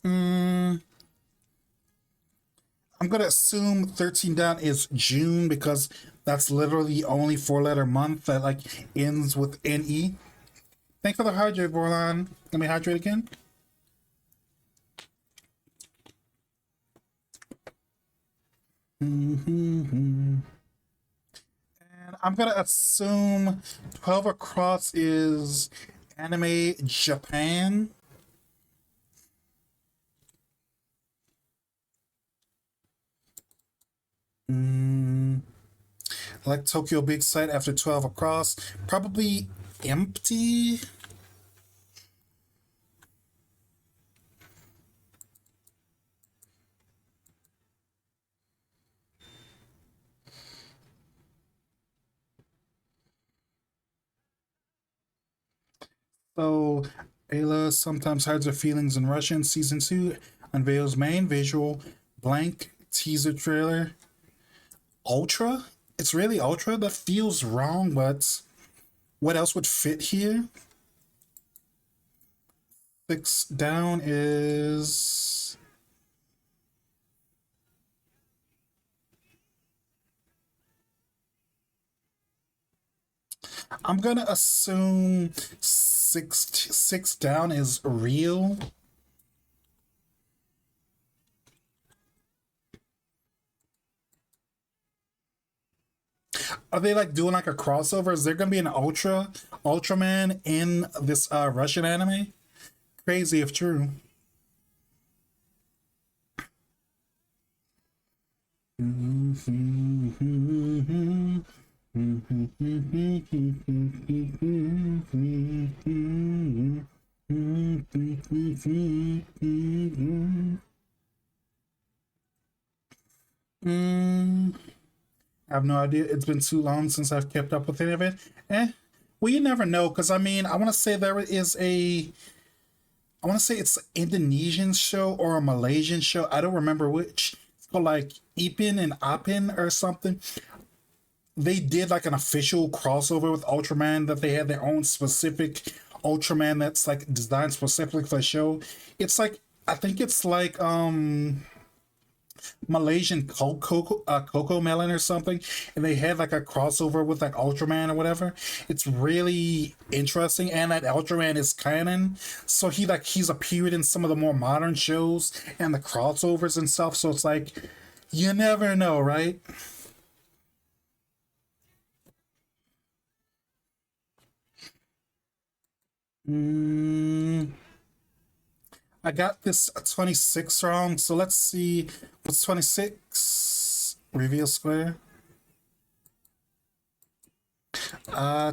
Mm, I'm gonna assume 13 down is June because that's literally the only four-letter month that like ends with NE. Thanks for the hydrate, Borlan. Let me hydrate again. And I'm gonna assume 12 across is anime Japan. Mm, like Tokyo Big Sight after 12 across. Probably empty. So, Ayla sometimes hides her feelings in Russian. Season 2 unveils main visual blank teaser trailer. Ultra? It's really Ultra? That feels wrong, but what else would fit here? 6 down is. I'm gonna assume six down is real. Are they like doing like a crossover? Is there gonna be an Ultraman in this Russian anime? Crazy if true. Mm, I have no idea. It's been too long since I've kept up with any of it. Eh. Well, you never know, because I mean, I want to say there is a. I want to say it's an Indonesian show or a Malaysian show. I don't remember which. It's called like Ipin and Apin or something. They did like an official crossover with Ultraman that they had their own specific Ultraman that's like designed specifically for the show. It's like I think it's like Malaysian Coco Melon or something, and they had like a crossover with like Ultraman or whatever. It's really interesting, and that Ultraman is canon, so he's appeared in some of the more modern shows and the crossovers and stuff. So it's like you never know, right? Mm, I got this 26 wrong, so let's see what's 26. Reveal square.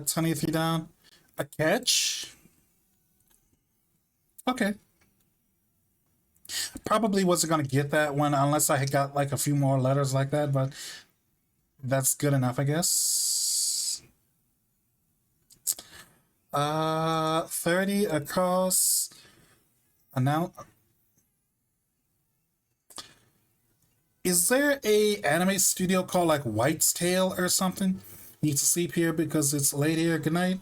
23 down. A catch. Okay. Probably wasn't gonna get that one unless I had got like a few more letters like that, but that's good enough, I guess. 30 across. Now, is there a anime studio called like White's Tale or something? Need to sleep here because it's late here. Good night.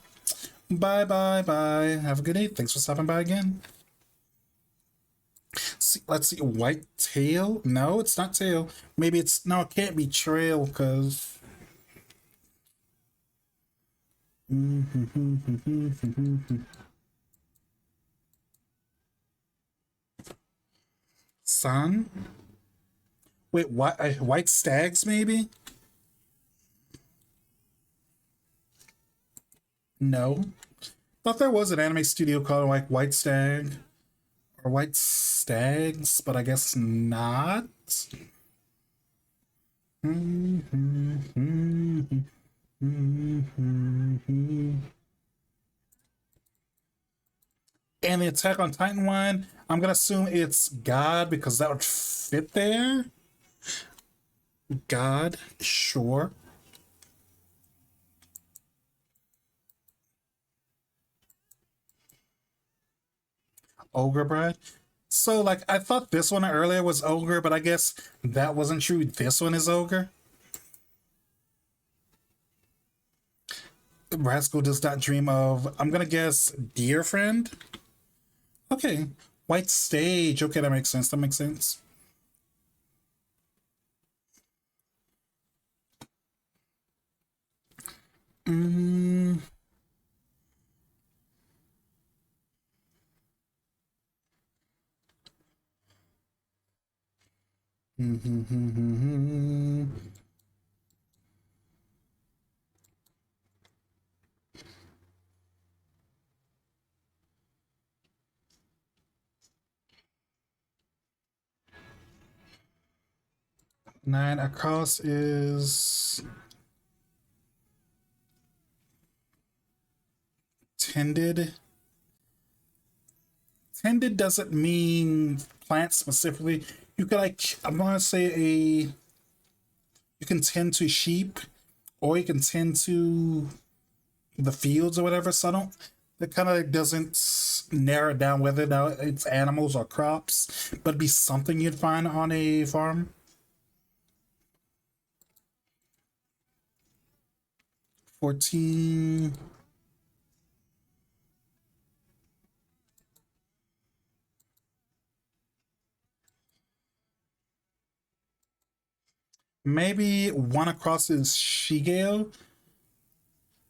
Bye bye bye. Have a good day. Thanks for stopping by again. See, let's see. White tail? No, it's not tail. Maybe it's no. It can't be trail because. Sun. Wait, what? White stags? Maybe. No. Thought there was an anime studio called like White Stag Or white stags, but I guess not. And the Attack on Titan one, I'm gonna assume it's God because that would fit there. God, sure. Ogre Bride. So, like, I thought this one earlier was Ogre, but I guess that wasn't true. This one is Ogre. Rascal does not dream of, I'm gonna guess, Dear Friend? Okay. White Stage. Okay, that makes sense. That makes sense. Mm. Nine across is tended. Tended doesn't mean plant specifically. You could like I'm gonna say a you can tend to sheep or you can tend to the fields or whatever. So I don't that kind of doesn't narrow it down whether now it's animals or crops, but it'd be something you'd find on a farm. 14. Maybe one across is Shigeo,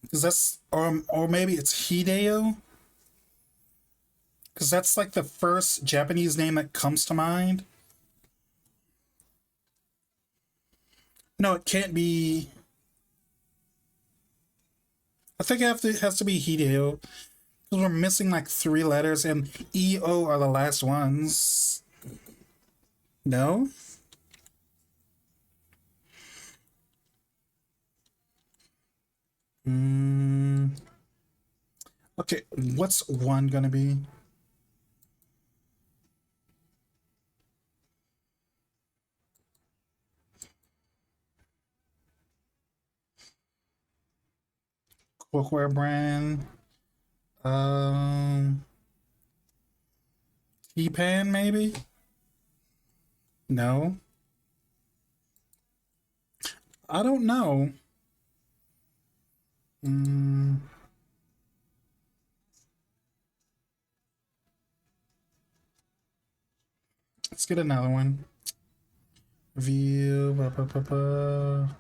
because that's or maybe it's Hideo, because that's like the first Japanese name that comes to mind. No, it can't be. I think it has to be Hideo because we're missing like three letters, and E O are the last ones. No. Mm, okay, what's one gonna be? Cookware brand. Um, T-Pan maybe. No, I don't know. Mm, let's get another one. View. Ba, ba, ba, ba.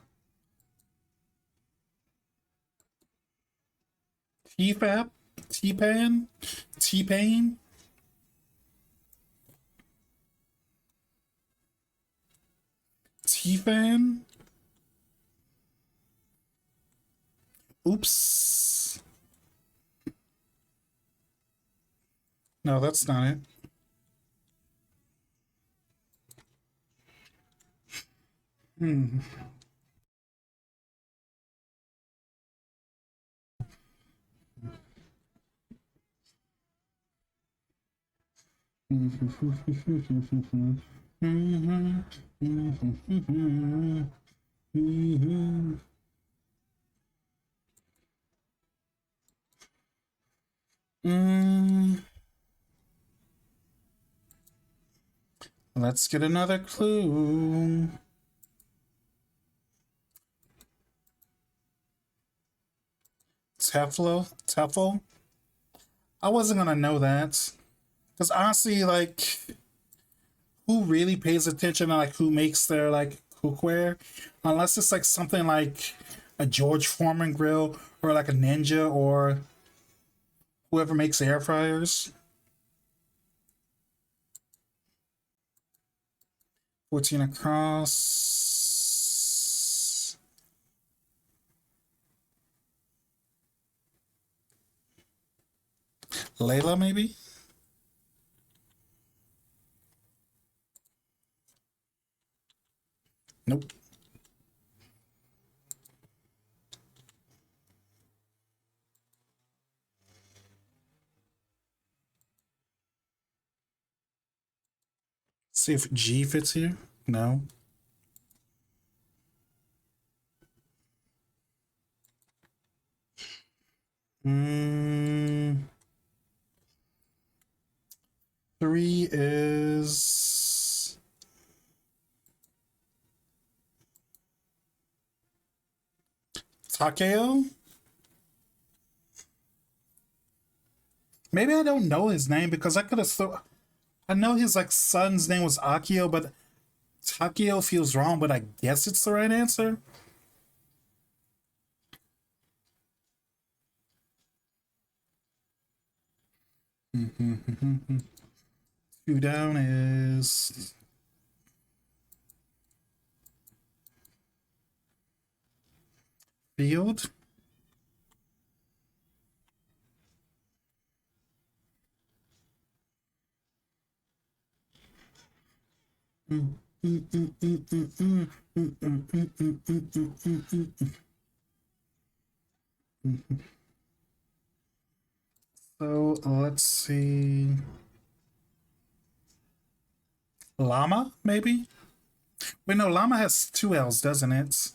T-Fap. T-Pan. T-Pain. T-Fan. Oops. No, that's not it. Hmm. Mm, let's get another clue. Teflo. I wasn't gonna know that because honestly, like, who really pays attention to like who makes their like cookware, unless it's like something like a George Foreman grill or like a Ninja or whoever makes air fryers. 14 across. Layla, maybe? Nope. See if G fits here. No. Mm, 3 is Takeo. Maybe I don't know his name because I could have thought I know his like son's name was Akio, but Takeo feels wrong, but I guess it's the right answer. Two down is Field. So let's see. Llama, maybe? Wait, no, llama has two L's, doesn't it?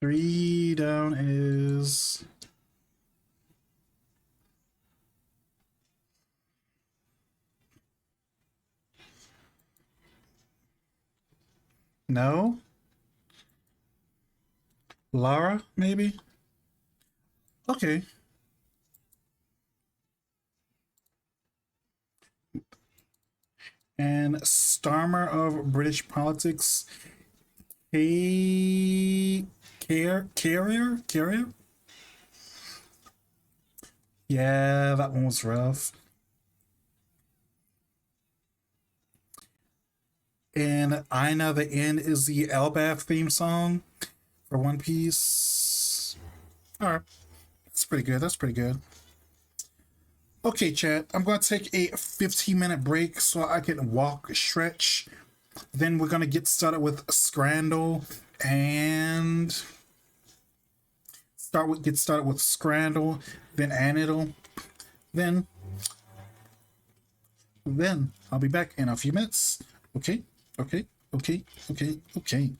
Three down is no. Lara, maybe? Okay. And Starmer of British politics. Carrier? Yeah, that one was rough. And I Know the End is the Elbath theme song for One Piece. Alright. That's pretty good. That's pretty good. Okay, chat. I'm going to take a 15-minute break so I can walk, stretch. Then we're going to get started with Scrandle and get started with Scrandle, then Anidle, then I'll be back in a few minutes. Okay, okay, okay, okay, okay.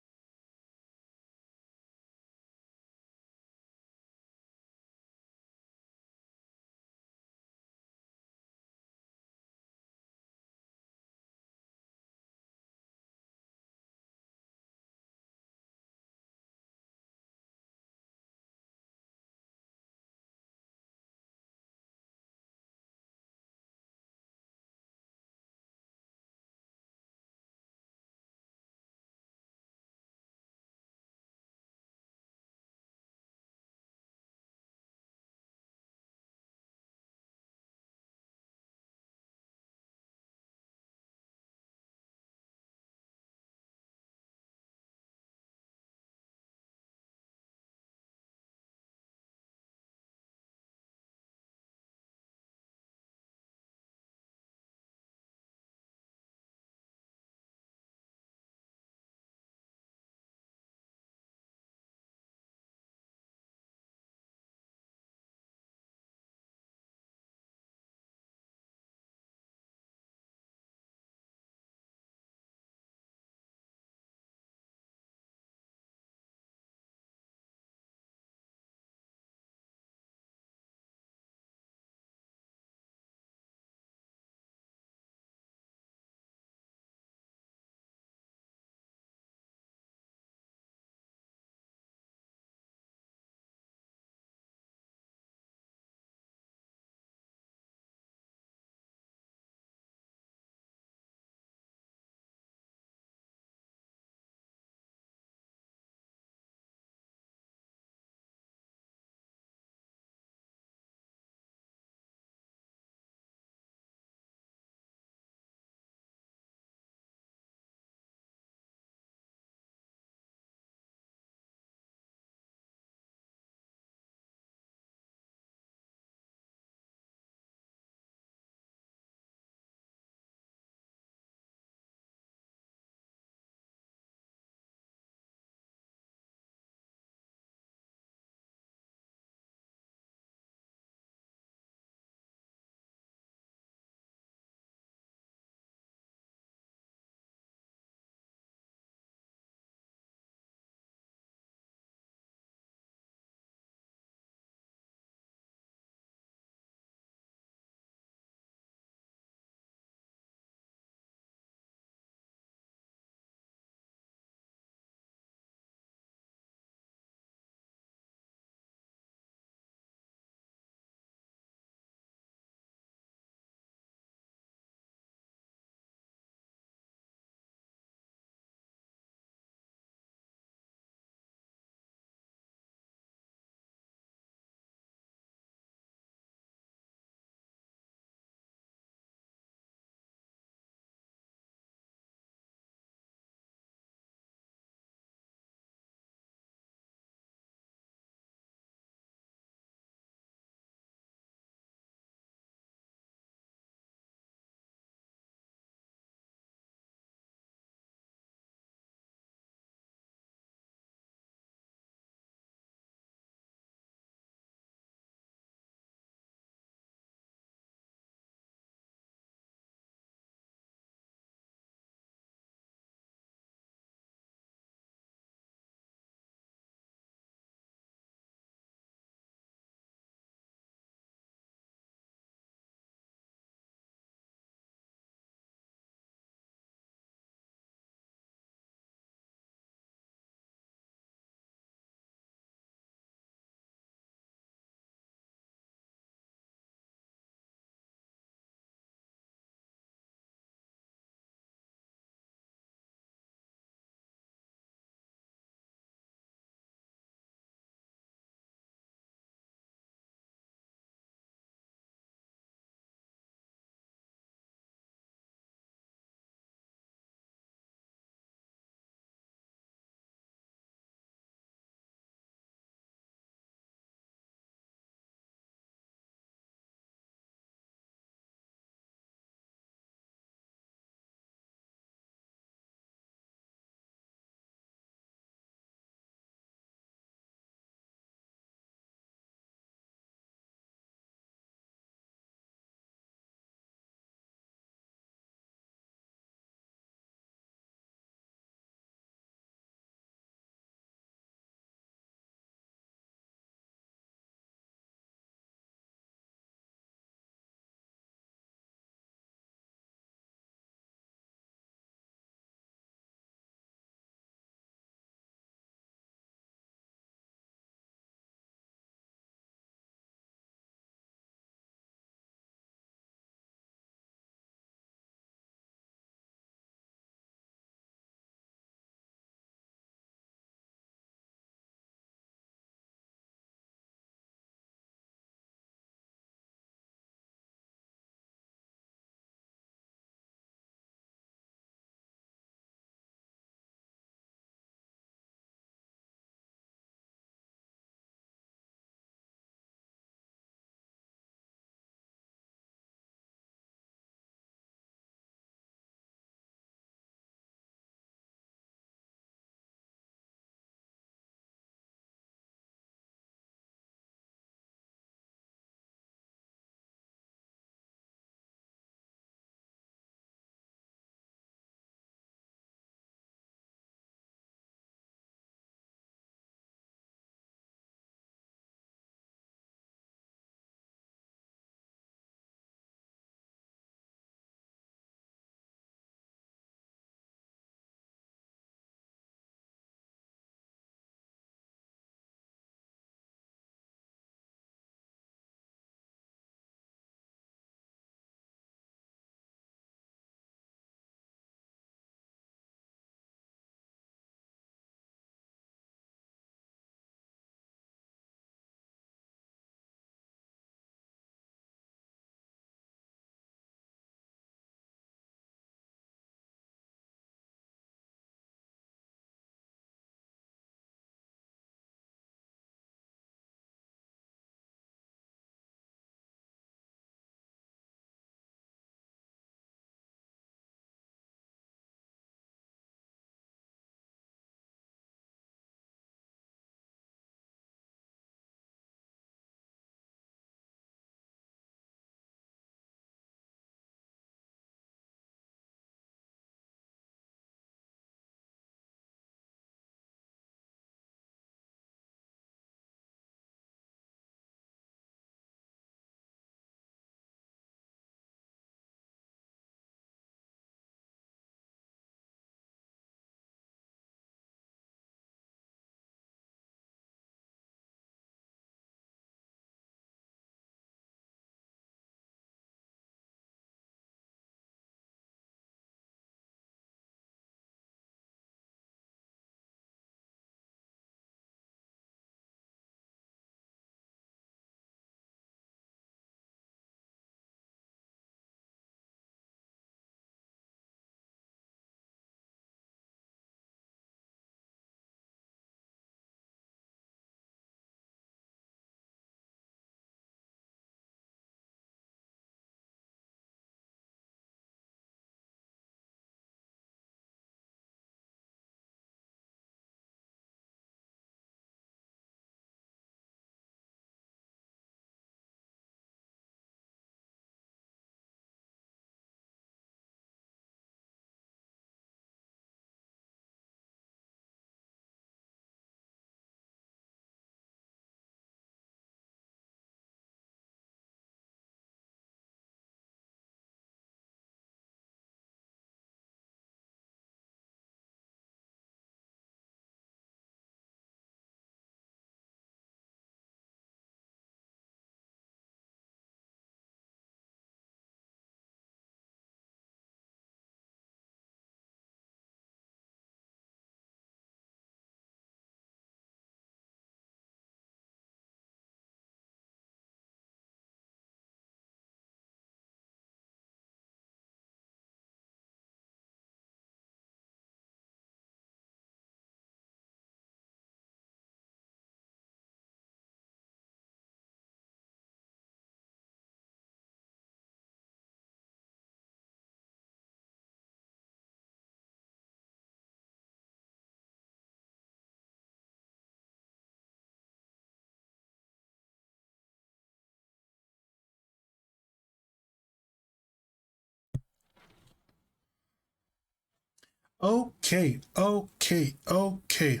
Okay, okay, okay.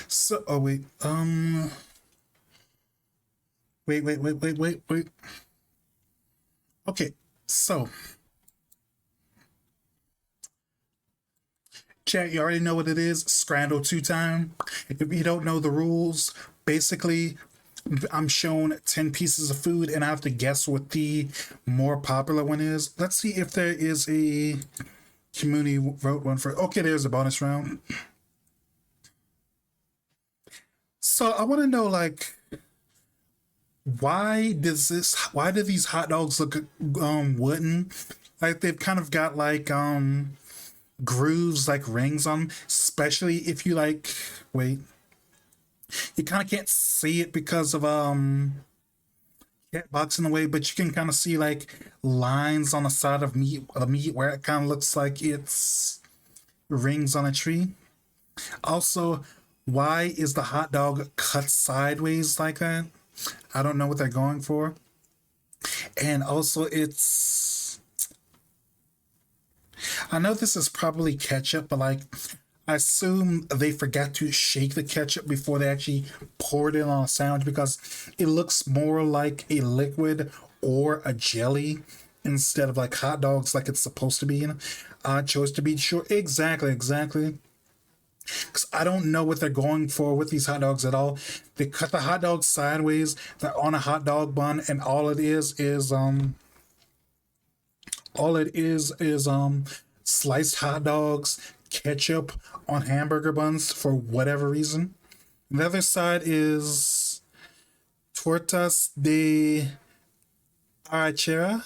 So, oh wait, wait. Okay, so, chat, you already know what it is. Scramble two time. If you don't know the rules, basically, I'm shown 10 pieces of food and I have to guess what the more popular one is. Let's see if there is a community wrote one for. Okay, there's a bonus round. So I want to know, like, why do these hot dogs look wooden? Like they've kind of got like grooves, like rings on them, especially if you like wait, you kind of can't see it because of cat box in the way, but you can kind of see like lines on the side of meat where it kind of looks like it's rings on a tree. Also, why is the hot dog cut sideways like that? I don't know what they're going for. And also, I know this is probably ketchup, but like, I assume they forgot to shake the ketchup before they actually poured it on a sandwich because it looks more like a liquid or a jelly instead of like hot dogs like it's supposed to be. Chose to be sure. Exactly, exactly. Because I don't know what they're going for with these hot dogs at all. They cut the hot dog sideways. They're on a hot dog bun, and all it is sliced hot dogs, ketchup on hamburger buns for whatever reason. The other side is tortas de arrachera.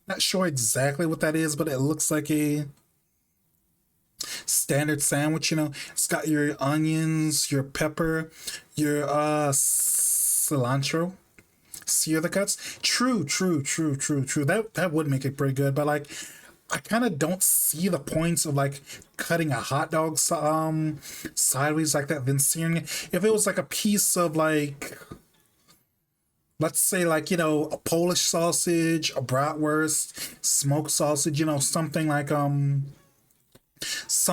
Not sure exactly what that is, but it looks like a standard sandwich. It's got your onions, your pepper, your cilantro. Sear the cuts. True. That would make it pretty good, but like I kind of don't see the points of like cutting a hot dog sideways like that, then searing it. If it was like a piece of like, let's say like a Polish sausage, a bratwurst, smoked sausage, something like some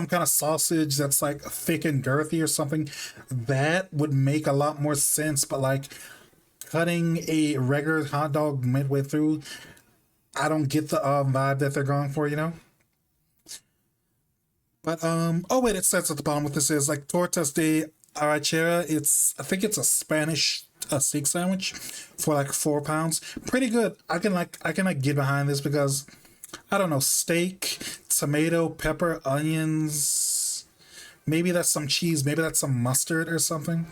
kind of sausage that's like thick and girthy or something, that would make a lot more sense. But like cutting a regular hot dog midway through, I don't get the vibe that they're going for. But oh wait, it says at the bottom what this is, like tortas de arrachera. I think it's a Spanish steak sandwich for like 4 pounds. Pretty good. I can get behind this because I don't know, steak, tomato, pepper, onions. Maybe that's some cheese. Maybe that's some mustard or something.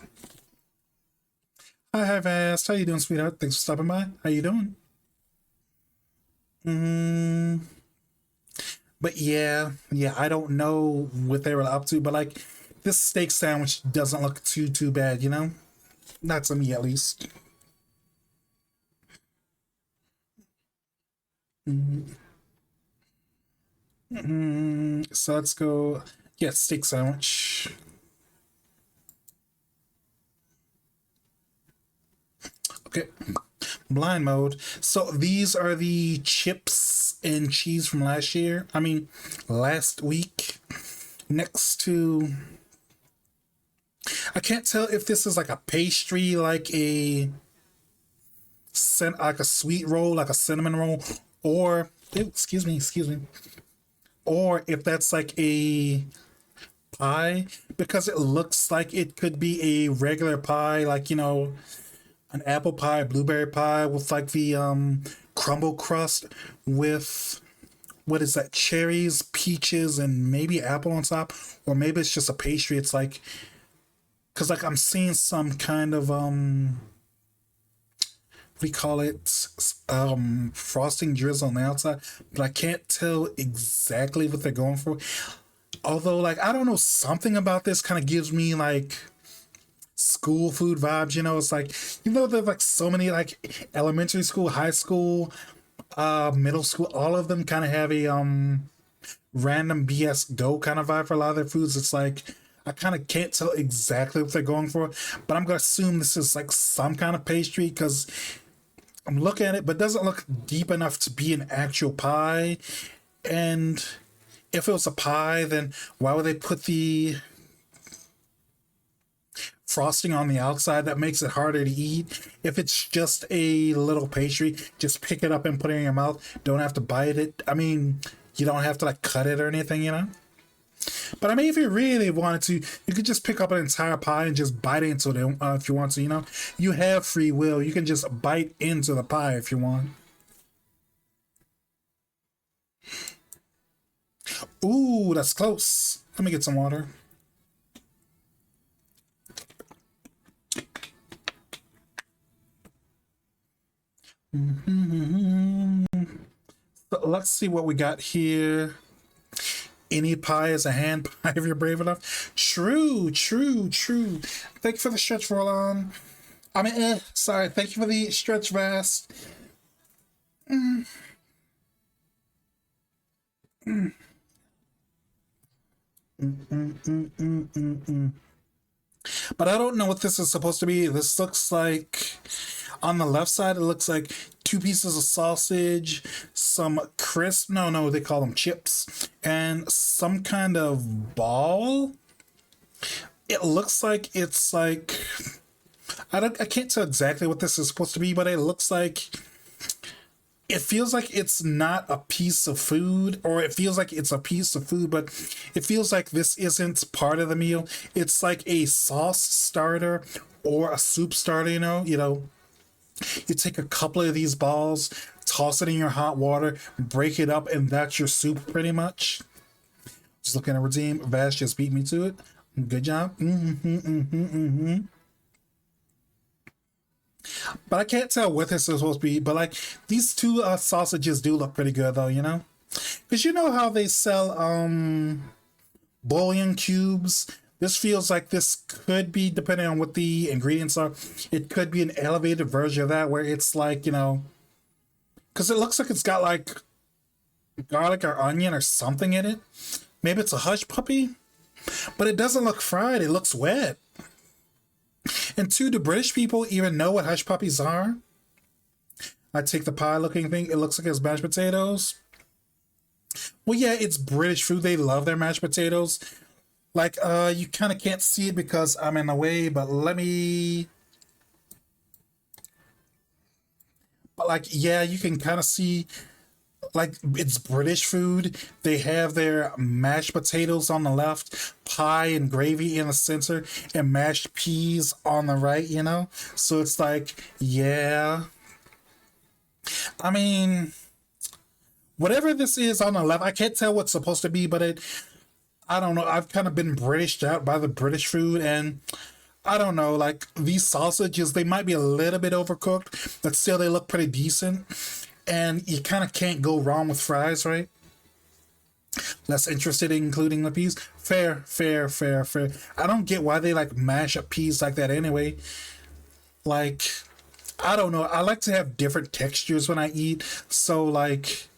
Hi, Vast. How you doing, sweetheart? Thanks for stopping by. How you doing? Mm, but yeah, I don't know what they were up to, but like this steak sandwich doesn't look too bad. Not to me at least. So let's go. Yeah, steak sandwich. Okay, blind mode. So these are the chips and cheese from last year. I mean, last week. Next to, I can't tell if this is like a pastry, like a sweet roll, like a cinnamon roll, or ew, excuse me, or if that's like a pie because it looks like it could be a regular pie, like an apple pie, blueberry pie with like the crumble crust with what is that? Cherries, peaches, and maybe apple on top, or maybe it's just a pastry. It's like because like I'm seeing some kind of we call it frosting drizzle on the outside, but I can't tell exactly what they're going for. Although like I don't know, something about this kind of gives me like school food vibes. It's like there's like so many like elementary school, high school, middle school, all of them kind of have a random BS dough kind of vibe for a lot of their foods. It's like I kind of can't tell exactly what they're going for, but I'm gonna assume this is like some kind of pastry because I'm looking at it, but it doesn't look deep enough to be an actual pie, and if it was a pie, then why would they put the frosting on the outside? That makes it harder to eat. If it's just a little pastry, just pick it up and put it in your mouth. Don't have to bite it. I mean, you don't have to like cut it or anything, you know? But I mean, if you really wanted to, you could just pick up an entire pie and just bite into it if you want to, you know? You have free will. You can just bite into the pie if you want. Ooh, that's close. Let me get some water. So let's see what we got here. Any pie is a hand pie if you're brave enough. True, true, true. Thank you for the stretch, Roland. I mean, sorry. Thank you for the stretch vest. But I don't know what this is supposed to be. This looks like, on the left side, it looks like two pieces of sausage, some crisp, no, they call them chips, and some kind of ball. It looks like it's like, I can't tell exactly what this is supposed to be, but it looks like, it feels like it's not a piece of food, or it feels like it's a piece of food, but it feels like this isn't part of the meal. It's like a sauce starter or a soup starter, you take a couple of these balls, toss it in your hot water, break it up, and that's your soup pretty much. Just looking at redeem. Vash just beat me to it. Good job. But I can't tell what this is supposed to be. But like, these two sausages do look pretty good though, because you know how they sell bouillon cubes. This feels like this could be, depending on what the ingredients are, it could be an elevated version of that, where it's like, because it looks like it's got like garlic or onion or something in it. Maybe it's a hush puppy, but it doesn't look fried. It looks wet. And two, do British people even know what hush puppies are? I take the pie looking thing. It looks like it's mashed potatoes. Well, yeah, it's British food. They love their mashed potatoes. Like, you kind of can't see it because I'm in the way, but let me... But, like, yeah, you can kind of see, like, it's British food. They have their mashed potatoes on the left, pie and gravy in the center, and mashed peas on the right, So it's like, yeah. I mean, whatever this is on the left, I can't tell what's supposed to be, but I don't know. I've kind of been Britished out by the British food, and I don't know, like, these sausages, they might be a little bit overcooked, but still they look pretty decent. And you kind of can't go wrong with fries, right? Less interested in including the peas. Fair. I don't get why they like mash up peas like that anyway. Like, I don't know. I like to have different textures when I eat. So like,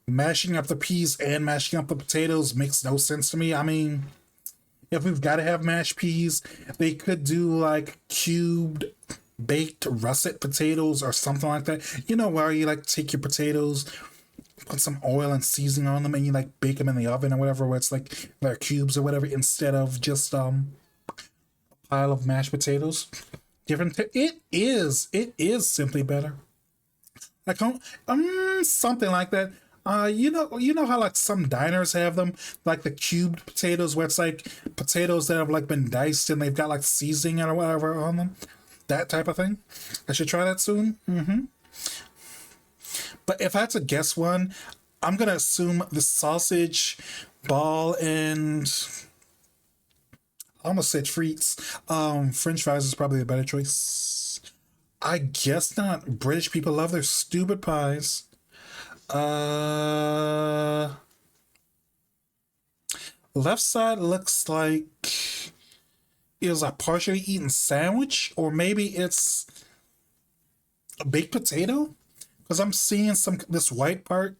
mashing up the peas and mashing up the potatoes makes no sense to me. I mean, if we've got to have mashed peas, they could do like cubed baked russet potatoes or something like that. Where you like take your potatoes, put some oil and seasoning on them, and you like bake them in the oven or whatever, where it's like they're cubes or whatever, instead of just a pile of mashed potatoes. It is simply better. Like something like that. You know how like some diners have them, like the cubed potatoes, where it's like potatoes that have like been diced and they've got like seasoning or whatever on them. That type of thing. I should try that soon. But if I had to guess one, I'm gonna assume the sausage ball and I almost said frites. French fries is probably a better choice. I guess not. British people love their stupid pies. Left side looks like it was a partially eaten sandwich, or maybe it's a baked potato, because I'm seeing this white part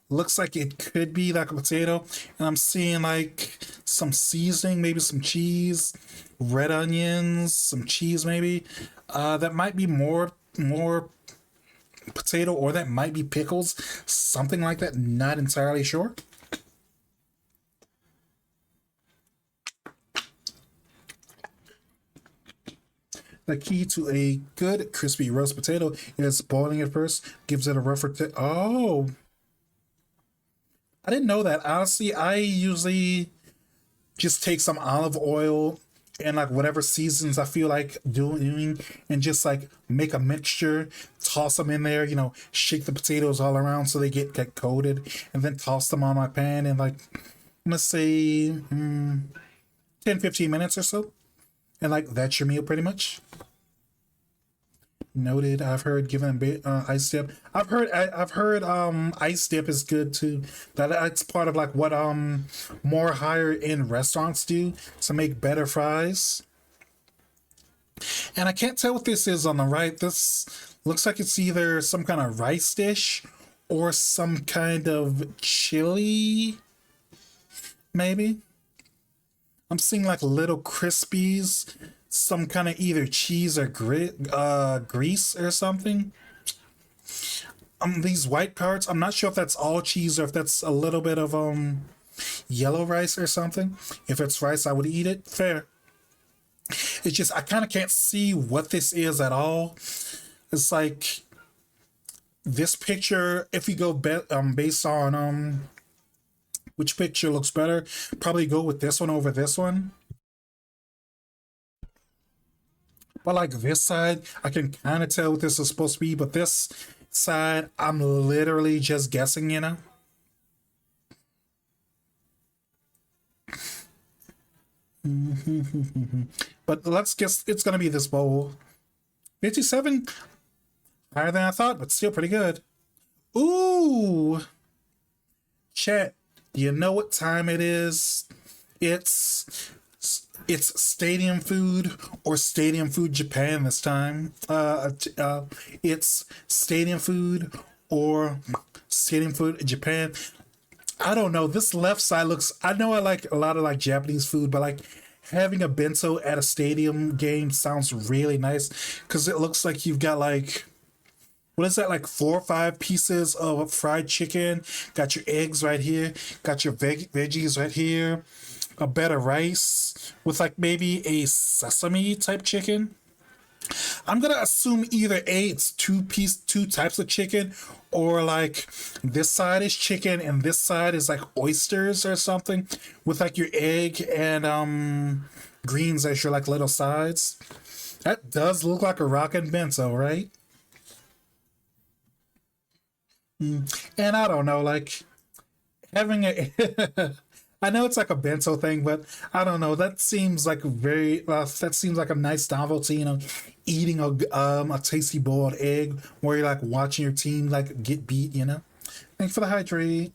looks like it could be like a potato, and I'm seeing like some seasoning, maybe some cheese, red onions, some cheese maybe. That might be more potato, or that might be pickles, something like that. Not entirely sure. The key to a good crispy roast potato is boiling it first, gives it a rougher Oh, I didn't know that. Honestly, I usually just take some olive oil and like whatever seasons I feel like doing and just like make a mixture, toss them in there, shake the potatoes all around so they get coated, and then toss them on my pan in like, let's say, 10-15 minutes or so. And like that's your meal pretty much. Noted. I've heard given ice dip. I've heard ice dip is good too. That's part of like what more higher end restaurants do to make better fries. And I can't tell what this is on the right. This looks like it's either some kind of rice dish or some kind of chili, maybe. I'm seeing like little crispies, some kind of either cheese or grease or something. These white parts, I'm not sure if that's all cheese or if that's a little bit of yellow rice or something. If it's rice, I would eat it. Fair. It's just I kind of can't see what this is at all. It's like this picture. If you go based on which picture looks better, probably go with this one over this one. But like this side, I can kind of tell what this is supposed to be. But this side, I'm literally just guessing. But let's guess it's gonna be this bowl. 57, higher than I thought, but still pretty good. Ooh, chat. You know what time it is? It's it's Stadium Food or Stadium Food Japan this time. It's Stadium Food or Stadium Food Japan. I don't know. This left side looks. I know I like a lot of like Japanese food, but like having a bento at a stadium game sounds really nice because it looks like you've got like what is that, like 4 or 5 pieces of fried chicken, got your eggs right here, got your veggies right here, a bed of rice with like maybe a sesame type chicken. I'm gonna assume either it's two types of chicken, or like this side is chicken and this side is like oysters or something, with like your egg and greens as your like little sides. That does look like a rockin' bento, right? And I don't know, like having a I know it's like a bento thing, but I don't know. That seems like that seems like a nice novelty, eating a tasty boiled egg where you're like watching your team like get beat. Thanks for the hydrate.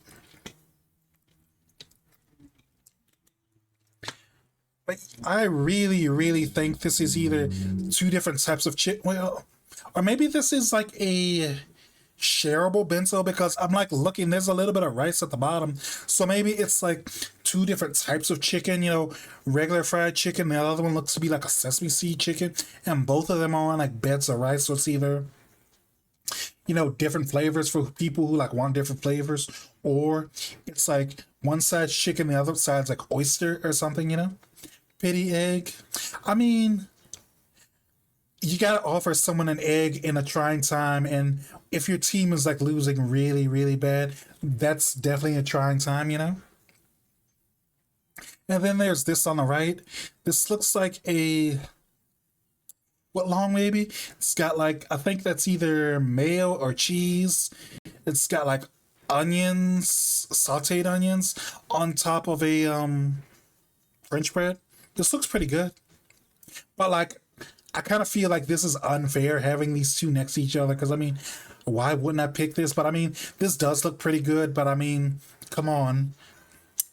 But I really, really think this is either two different types of well, or maybe this is like a shareable bento because I'm like looking, there's a little bit of rice at the bottom. So maybe it's like two different types of chicken, regular fried chicken. The other one looks to be like a sesame seed chicken, and both of them are on like beds of rice. So it's either, different flavors for people who like want different flavors, or it's like one side's chicken, the other side's like oyster or something. Pity egg. I mean, you gotta offer someone an egg in a trying time, and if your team is like losing really, really bad, that's definitely a trying time. And then there's this on the right. This looks like a what long maybe? It's got like I think that's either mayo or cheese. It's got like onions, sauteed onions on top of a French bread. This looks pretty good. But like I kind of feel like this is unfair having these two next to each other because I mean, why wouldn't I pick this? But I mean, this does look pretty good. But I mean, come on,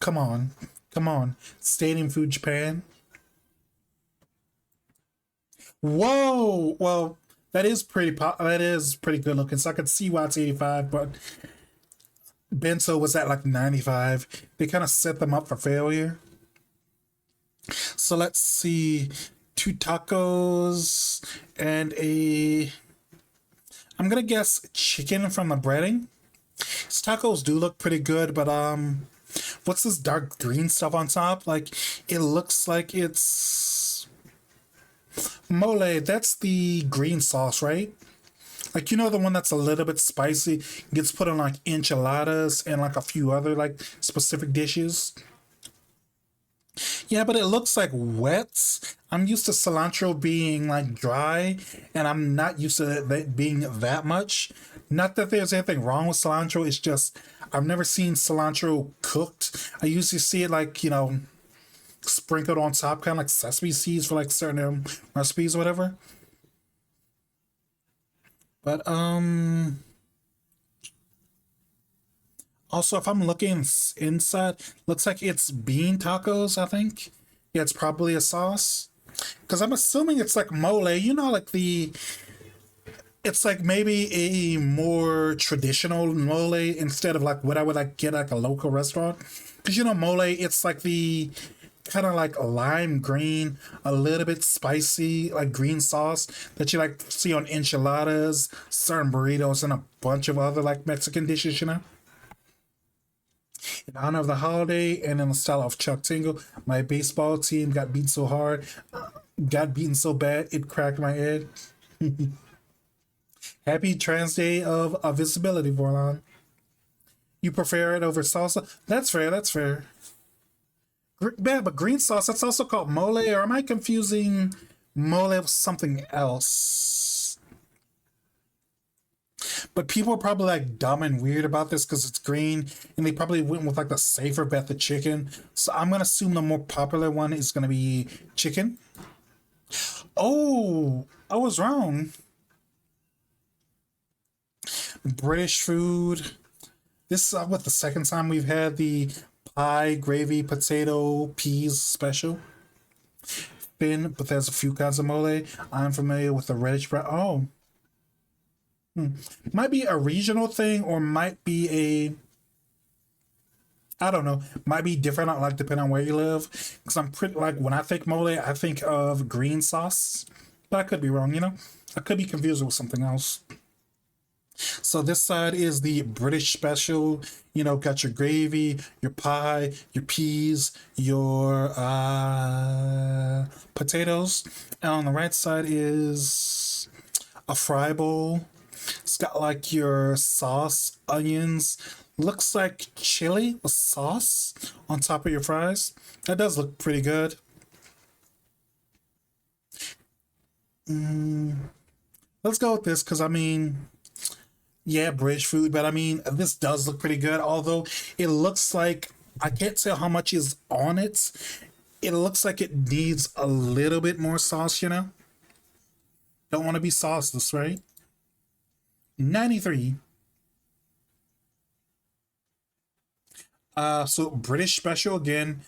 come on, come on. Stadium Food Japan. Whoa! Well, that is pretty good looking. So I could see why it's 85, but Bento was at like 95. They kind of set them up for failure. So let's see. Two tacos and I'm gonna guess chicken from the breading. These tacos do look pretty good, but what's this dark green stuff on top? Like it looks like it's Mole, that's the green sauce, right? Like, you know, the one that's a little bit spicy, gets put on like enchiladas and like a few other like specific dishes. Yeah, but it looks like wet. I'm used to cilantro being like dry, and I'm not used to it being that much. Not that there's anything wrong with cilantro, it's just I've never seen cilantro cooked. I usually see it like, you know, sprinkled on top, kind of like sesame seeds for like certain recipes or whatever. But also if I'm looking inside, looks like it's bean tacos, I think. Yeah, it's probably a sauce. Because I'm assuming it's like mole, you know, like the it's like maybe a more traditional mole instead of like what I would like get like a local restaurant. Because you know, mole, it's like the kind of like lime green, a little bit spicy, like green sauce that you like see on enchiladas, certain burritos, and a bunch of other like Mexican dishes, you know. In honor of the holiday and in the style of Chuck Tingle, my baseball team got beaten so hard, got beaten so bad, it cracked my head. Happy Trans Day of Visibility, Vorlon. You prefer it over salsa? That's fair, that's fair. Yeah, but green sauce, that's also called mole, or am I confusing mole with something else? But people are probably like dumb and weird about this because it's green, and they probably went with like the safer bet, the chicken. So I'm gonna assume the more popular one is gonna be chicken. Oh, I was wrong. British food. This is what the second time we've had the pie, gravy, potato, peas special. Thin, but there's a few kinds of mole. I'm familiar with the reddish brown. Oh, might be a regional thing, or might be a I don't know. Might be different, like depending on where you live. Because I'm pretty like when I think mole, I think of green sauce, but I could be wrong. You know, I could be confused with something else. So this side is the British special. You know, got your gravy, your pie, your peas, your potatoes. And on the right side is a fry bowl. It's got like your sauce, onions. Looks like chili with sauce on top of your fries. That does look pretty good. Let's go with this because I mean, yeah, British food, but I mean, this does look pretty good. Although it looks like I can't tell how much is on it. It looks like it needs a little bit more sauce, you know? Don't want to be sauceless, right? 93. So British special again,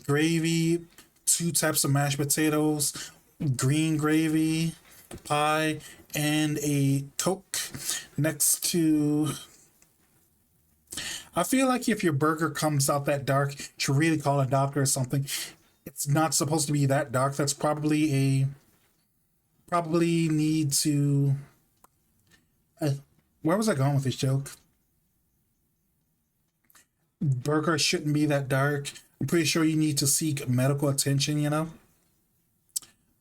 gravy, two types of mashed potatoes, green gravy, pie, and a Coke next to. I feel like if your burger comes out that dark, you should really call a doctor or something. It's not supposed to be that dark. That's probably a. Probably need to. Uh, where was I going with this joke? Burger shouldn't be that dark. I'm pretty sure you need to seek medical attention, you know?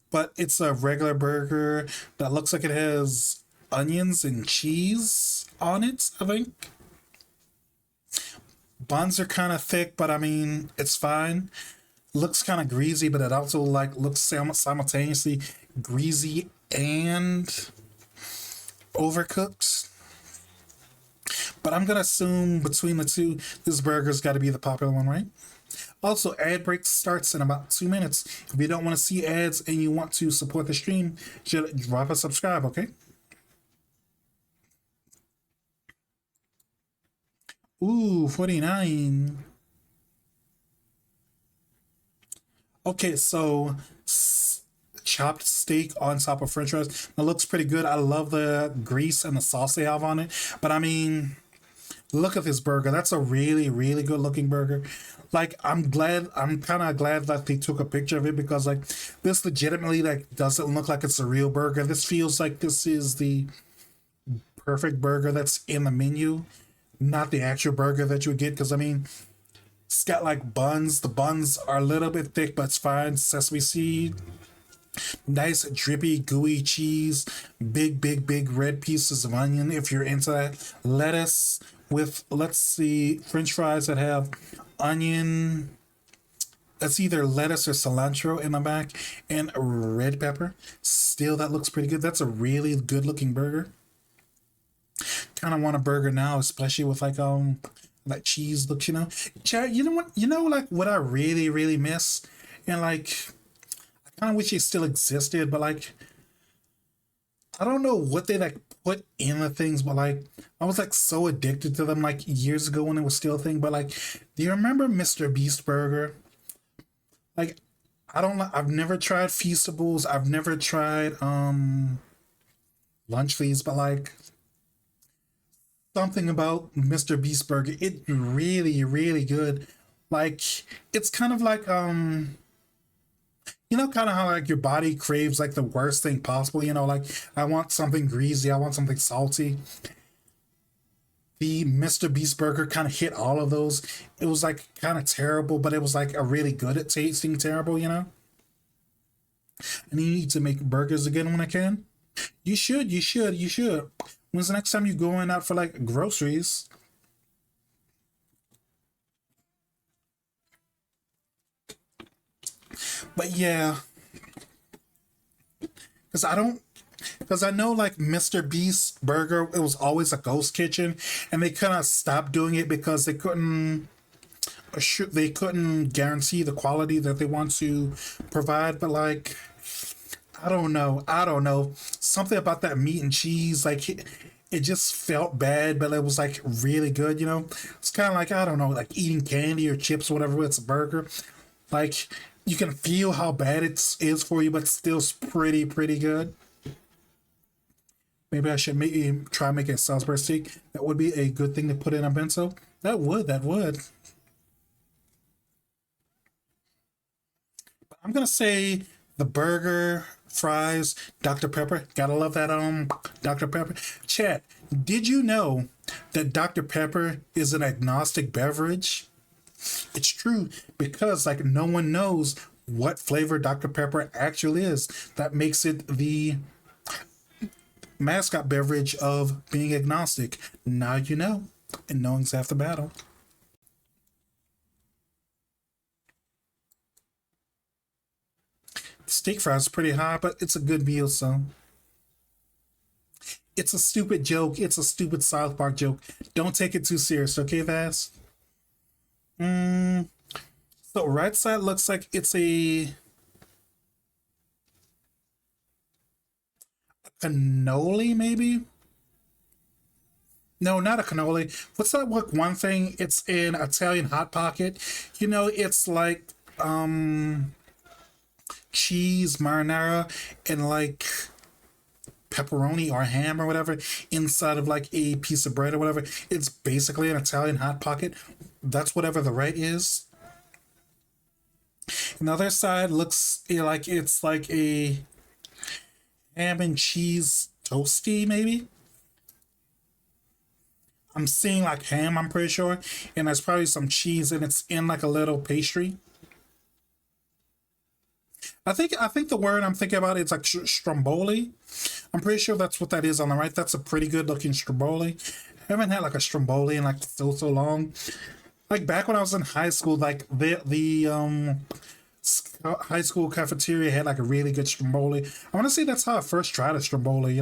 But it's a regular burger that looks like it has onions and cheese on it, I think. Buns are kind of thick, but I mean, it's fine. Looks kind of greasy, but it also like looks simultaneously greasy and overcooked. But I'm gonna assume between the two, this burger's got to be the popular one, right? Also, ad break starts in about 2 minutes. If you don't want to see ads and you want to support the stream, just drop a subscribe, okay? Ooh, 49. Okay, so chopped steak on top of french fries. That looks pretty good. I love the grease and the sauce they have on it. But I mean, look at this burger. That's a really, really good looking burger. Like, I'm kind of glad that they took a picture of it because, like, this legitimately, like, doesn't look like it's a real burger. This feels like this is the perfect burger that's in the menu, not the actual burger that you would get. Because, I mean, it's got, like, buns. The buns are a little bit thick, but it's fine. Sesame seed. Nice drippy gooey cheese, big red pieces of onion if you're into that. Lettuce with, let's see, French fries that have onion. That's either lettuce or cilantro in the back, and red pepper. Still, that looks pretty good. That's a really good looking burger. Kind of want a burger now, especially with like cheese looks. Chad, you know what? Like what I really miss, and like I kind of wish it still existed, but like I don't know what they like put in the things, but like I was like so addicted to them like years ago when it was still a thing. But like, do you remember Mr. Beast Burger? Like, I don't. I've never tried Feastables. I've never tried Lunch Feast, but like something about Mr. Beast Burger, it really good. Like, it's kind of like kind of how like your body craves like the worst thing possible. Like I want something greasy, I want something salty. The Mr. Beast burger kind of hit all of those. It was like kind of terrible, but it was like a really good at tasting terrible. And you need to make burgers again when I can. You should. When's the next time you going out for like groceries? But yeah, because I don't because I know like Mr. Beast Burger, it was always a ghost kitchen, and they kind of stopped doing it because they couldn't guarantee the quality that they want to provide. But like, I don't know, something about that meat and cheese, like it just felt bad, but it was like really good. It's kind of like, I don't know, like eating candy or chips or whatever. It's a burger, like you can feel how bad it is for you, but still it's pretty good. Maybe I should maybe try making a Salisbury steak. That would be a good thing to put in a bento. That would. But I'm gonna say the burger, fries, Dr. Pepper. Gotta love that Dr. Pepper. Chat, did you know that Dr. Pepper is an agnostic beverage? It's true because like no one knows what flavor Dr. Pepper actually is. That makes it the mascot beverage of being agnostic. Now you know, and knowing's half the battle. Steak fries is pretty high, but it's a good meal, so it's a stupid joke. It's a stupid South Park joke. Don't take it too serious, okay, Vass? Mm, so right side looks like it's a cannoli, maybe? No, not a cannoli. What's that one thing? It's an Italian hot pocket. It's like cheese marinara and like pepperoni or ham or whatever inside of like a piece of bread or whatever. It's basically an Italian hot pocket. That's whatever the right is. And the other side looks like it's like a ham and cheese toasty, maybe. I'm seeing like ham, I'm pretty sure, and there's probably some cheese, and it's in like a little pastry. I think the word I'm thinking about is like stromboli. I'm pretty sure that's what that is on the right. That's a pretty good looking stromboli. I haven't had like a stromboli in like so long. Like back when I was in high school, like the high school cafeteria had like a really good stromboli. I want to say that's how I first tried a stromboli.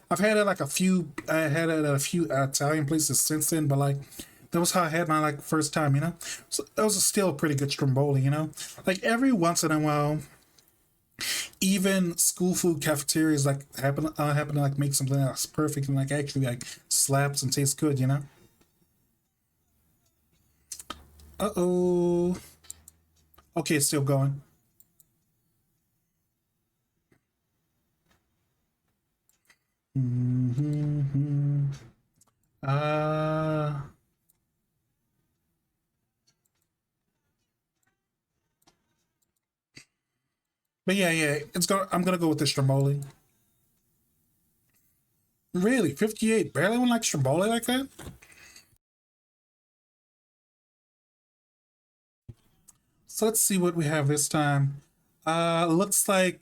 I've had it like a few. I had it at a few Italian places since then, but like that was how I had my like first time. So that was still a pretty good stromboli. Like every once in a while, even school food cafeterias like happen to like make something that's perfect and like actually like slaps and tastes good. Uh-oh. Okay, it's still going. Hmm. Uh, but yeah, I'm gonna go with the stromboli. Really, 58. Barely one like stromboli like that. So let's see what we have this time. Looks like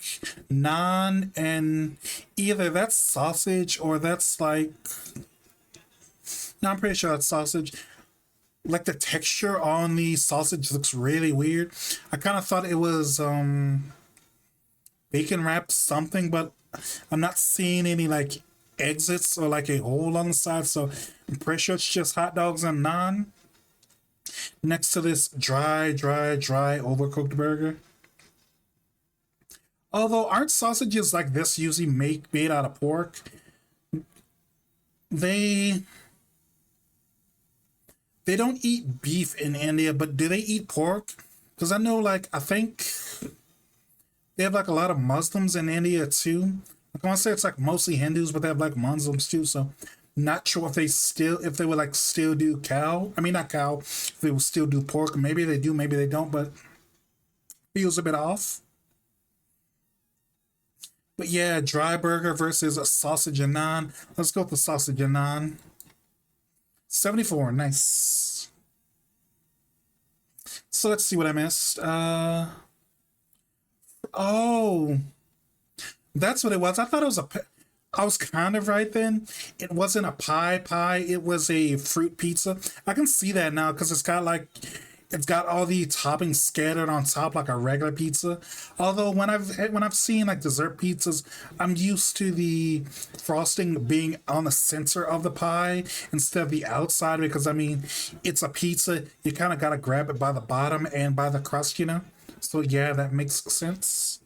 naan, and either that's sausage or that's like, no, I'm pretty sure that's sausage. Like the texture on the sausage looks really weird. I kind of thought it was bacon wrapped something, but I'm not seeing any like exits or like a hole on the side, so I'm pretty sure it's just hot dogs and naan next to this dry overcooked burger. Although aren't sausages like this usually made out of pork? They they don't eat beef in India, but do they eat pork? Because I know, like, I think they have like a lot of Muslims in India too. Like, I want to say it's like mostly Hindus, but they have like Muslims too. So, not sure if they would like still do cow. I mean, not cow. If they would still do pork, maybe they do, maybe they don't. But feels a bit off. But yeah, dry burger versus a sausage and naan. Let's go with the sausage and naan. 74, nice. So let's see what I missed. Oh, that's what it was. I thought it was I was kind of right then. It wasn't a pie. It was a fruit pizza. I can see that now because it's got all the toppings scattered on top like a regular pizza. Although when I've seen like dessert pizzas, I'm used to the frosting being on the center of the pie instead of the outside because I mean it's a pizza. You kind of gotta grab it by the bottom and by the crust, you know. So yeah, that makes sense.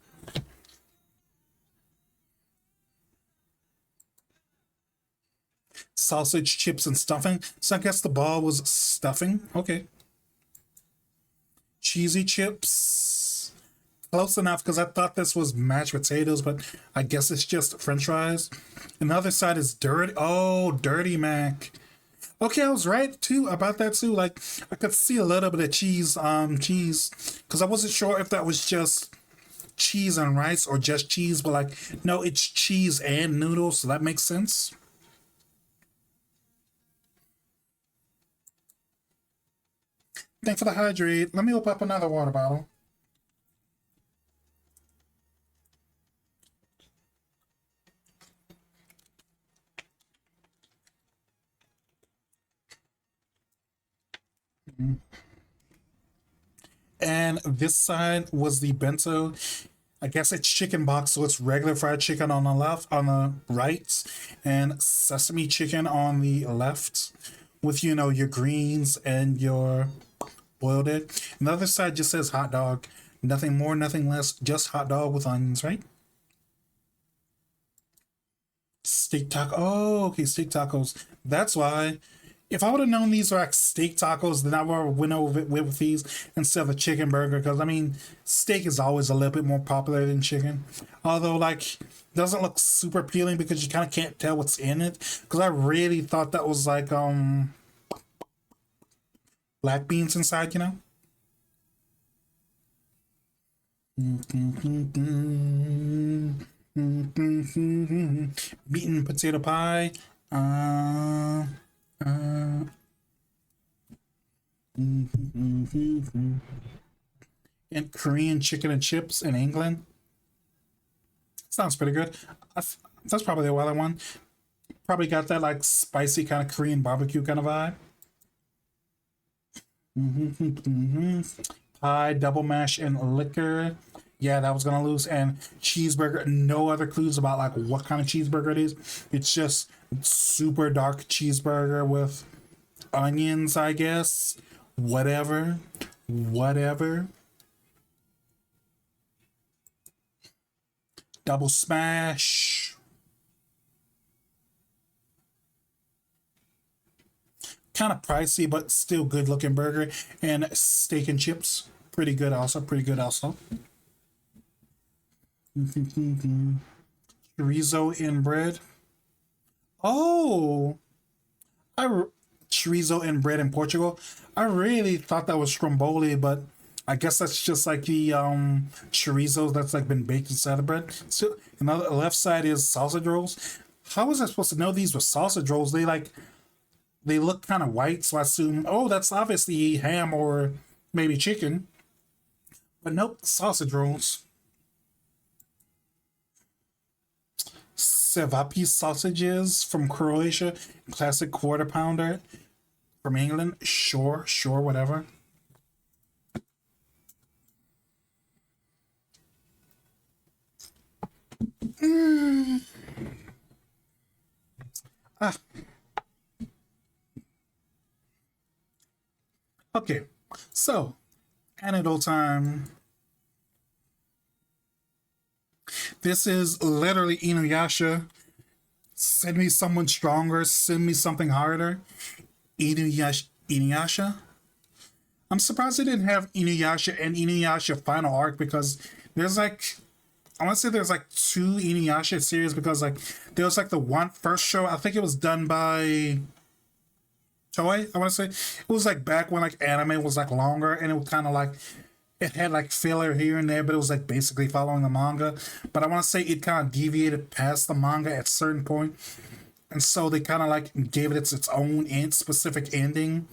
Sausage, chips, and stuffing. So I guess the ball was stuffing. Okay. Cheesy chips. Close enough because I thought this was mashed potatoes, but I guess it's just French fries. And the other side is dirty. Oh, dirty mac. Okay, I was right too about that too. Like I could see a little bit of cheese, because I wasn't sure if that was just cheese and rice or just cheese, but like no, it's cheese and noodles, so that makes sense. Thanks for the hydrate. Let me open up another water bottle. And this side was the bento. I guess it's chicken box, so it's regular fried chicken on the left, on the right, and sesame chicken on the left, with your greens and your boiled egg. And the other side just says hot dog. Nothing more, nothing less, just hot dog with onions, right? Steak taco. Oh, okay, steak tacos. That's why. If I would have known these were like steak tacos, then I would have went over it with these instead of a chicken burger. Because I mean, steak is always a little bit more popular than chicken. Although, like, doesn't look super appealing because you kind of can't tell what's in it. Because I really thought that was like black beans inside, you know. Meat and potato pie. Uh, uh, and Korean chicken and chips in England. Sounds pretty good. That's probably the other one. Probably got that like spicy kind of Korean barbecue kind of vibe. Pie, double mash, and liquor. Yeah, that was gonna lose. And cheeseburger. No other clues about like what kind of cheeseburger it is. It's just super dark cheeseburger with onions, I guess. Whatever. Whatever. Double smash. Kind of pricey, but still good looking burger. And steak and chips. Pretty good also. Pretty good also. Chorizo in bread. Oh, chorizo and bread in Portugal. I really thought that was stromboli, but I guess that's just like the chorizo that's like been baked inside the bread. So another left side is sausage rolls. How was I supposed to know these were sausage rolls? They look kind of white, so I assume that's obviously ham or maybe chicken. But nope, sausage rolls. cevapi sausages from Croatia, classic quarter pounder from England. Sure, sure, whatever. Ah, okay. So, anecdote time. This is literally Inuyasha. Send me someone stronger. Send me something harder. Inuyasha. I'm surprised they didn't have Inuyasha and Inuyasha final arc because there's like I want to say there's like two Inuyasha series because like there was like the one first show. I think it was done by Toei. I want to say it was like back when like anime was like longer and it was kind of like it had like filler here and there, but it was like basically following the manga. But I want to say it kind of deviated past the manga at a certain point, and so they kind of like gave it its own specific ending.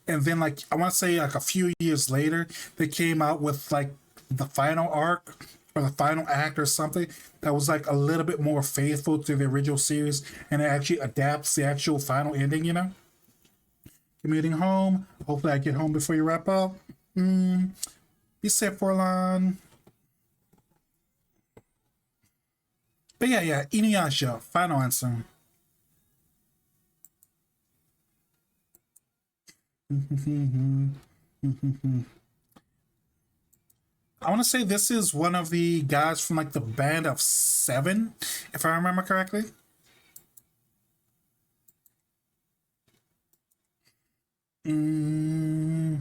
And then like I want to say like a few years later, they came out with like the final arc or the final act or something that was like a little bit more faithful to the original series and it actually adapts the actual final ending. Commuting home. Hopefully, I get home before you wrap up. Be safe, Forlon. But yeah, Inuyasha. Final answer. I want to say this is one of the guys from like the band of seven, if I remember correctly. Mm,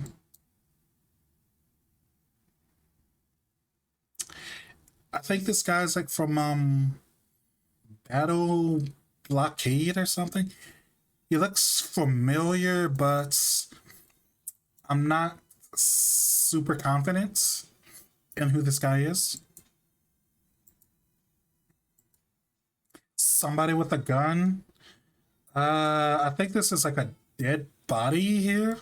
I think this guy's like from Battle Blockade or something. He looks familiar, but I'm not super confident in who this guy is. Somebody with a gun. I think this is like a dead body here.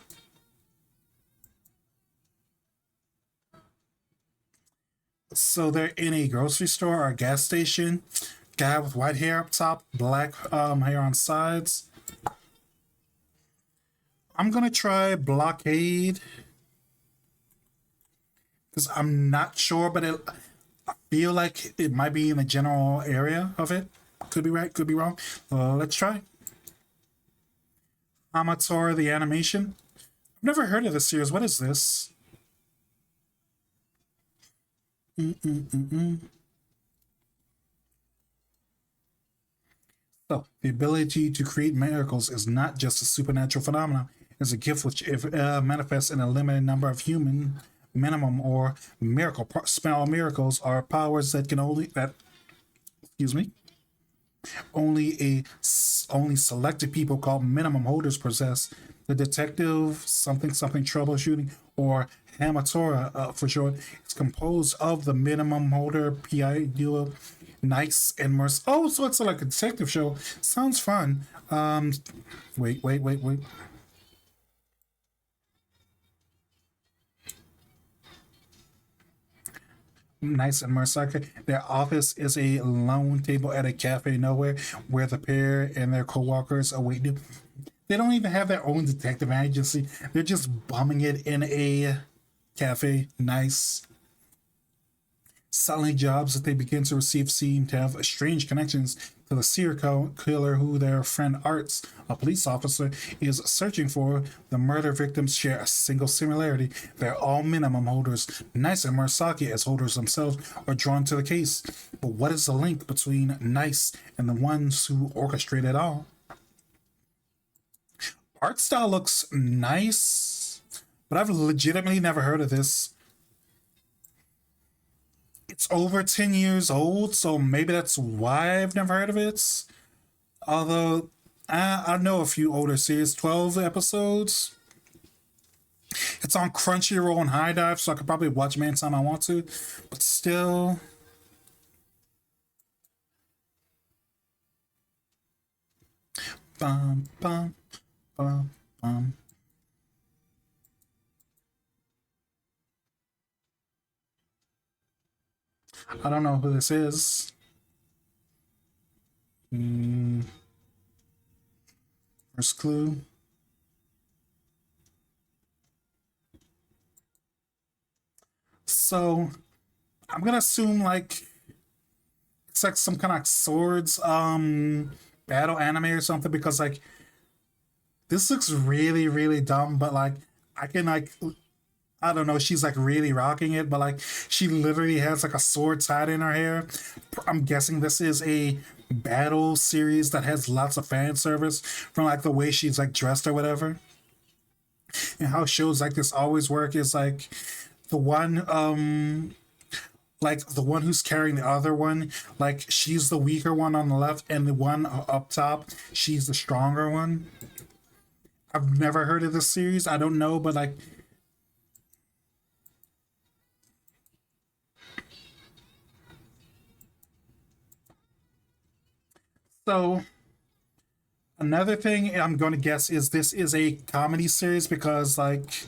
So they're in a grocery store or a gas station. Guy with white hair up top, black hair on sides. I'm gonna try blockade because I'm not sure, but I feel like it might be in the general area of it. Could be right, could be wrong. Let's try. Amator the animation. I've never heard of this series. What is this? Mm-mm-mm-mm. So, the ability to create miracles is not just a supernatural phenomenon. It's a gift which if, manifests in a limited number of human minimum or miracle small miracles are powers that can only that excuse me only selected people called minimum holders possess. The detective something something troubleshooting or Hamatora for short is composed of the minimum holder PI duo nice and merc. Oh, so it's like a detective show. Sounds fun. Wait. Nice and Marsaka. Their office is a lone table at a cafe nowhere where the pair and their co-workers await them. They don't even have their own detective agency. They're just bumming it in a cafe. Nice. Suddenly, jobs that they begin to receive seem to have strange connections to the serial killer who their friend Arts, a police officer, is searching for. The murder victims share a single similarity. They're all minimum holders. Nice and Murasaki, as holders themselves, are drawn to the case. But what is the link between Nice and the ones who orchestrate it all? Art style looks nice, but I've legitimately never heard of this. It's over 10 years old, so maybe that's why I've never heard of it. Although, I know a few older series, 12 episodes. It's on Crunchyroll and High Dive, so I could probably watch them anytime I want to. But still. Bum, bum, bum, bum. I don't know who this is. Mm, first clue. So I'm gonna assume like it's like some kind of swords battle anime or something because like this looks really really dumb, but like I can like I don't know, she's like really rocking it, but like she literally has like a sword tied in her hair. I'm guessing this is a battle series that has lots of fan service from like the way she's like dressed or whatever. And how shows like this always work is the one like the one who's carrying the other one, like she's the weaker one on the left and the one up top, she's the stronger one. I've never heard of this series. I don't know, but like so another thing I'm going to guess is this is a comedy series because like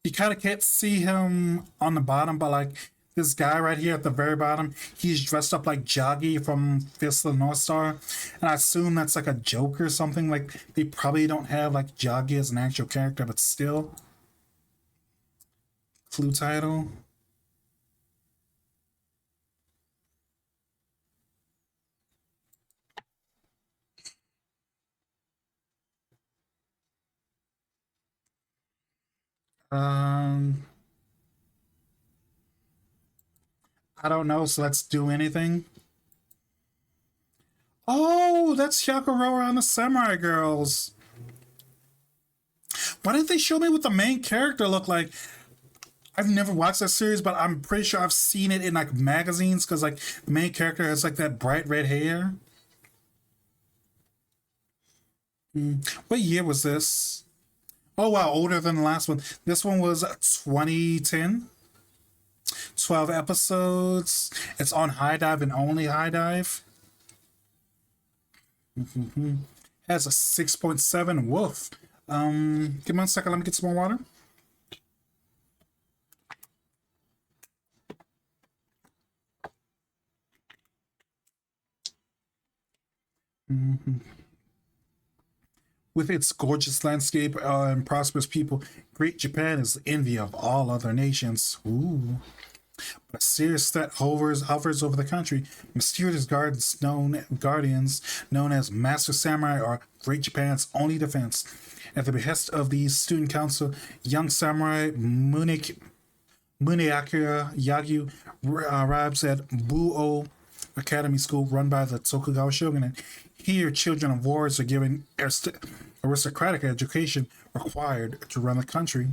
you kind of can't see him on the bottom, but like this guy right here at the very bottom, he's dressed up like Joggy from Fist of the North Star, and I assume that's like a joke or something. Like they probably don't have like Joggy as an actual character, but still. Clue title. Um, I don't know. So let's do anything. Oh, that's Yakurora and the Samurai Girls. Why didn't they show me what the main character looked like? I've never watched that series, but I'm pretty sure I've seen it in like magazines because like the main character has like that bright red hair. What year was this? Oh wow, older than the last one. This one was 2010. 12 episodes. It's on High Dive and only High Dive. Has a 6.7. Woof. Give me 1 second. Let me get some more water. With its gorgeous landscape and prosperous people, Great Japan is the envy of all other nations. Ooh. A serious threat hovers over the country. Mysterious guardians known as Master Samurai are Great Japan's only defense. At the behest of the student council, young samurai Muneakira Yagyu arrives at Buo Academy School run by the Tokugawa shogunate. Here, children of warriors are given aristocratic education required to run the country.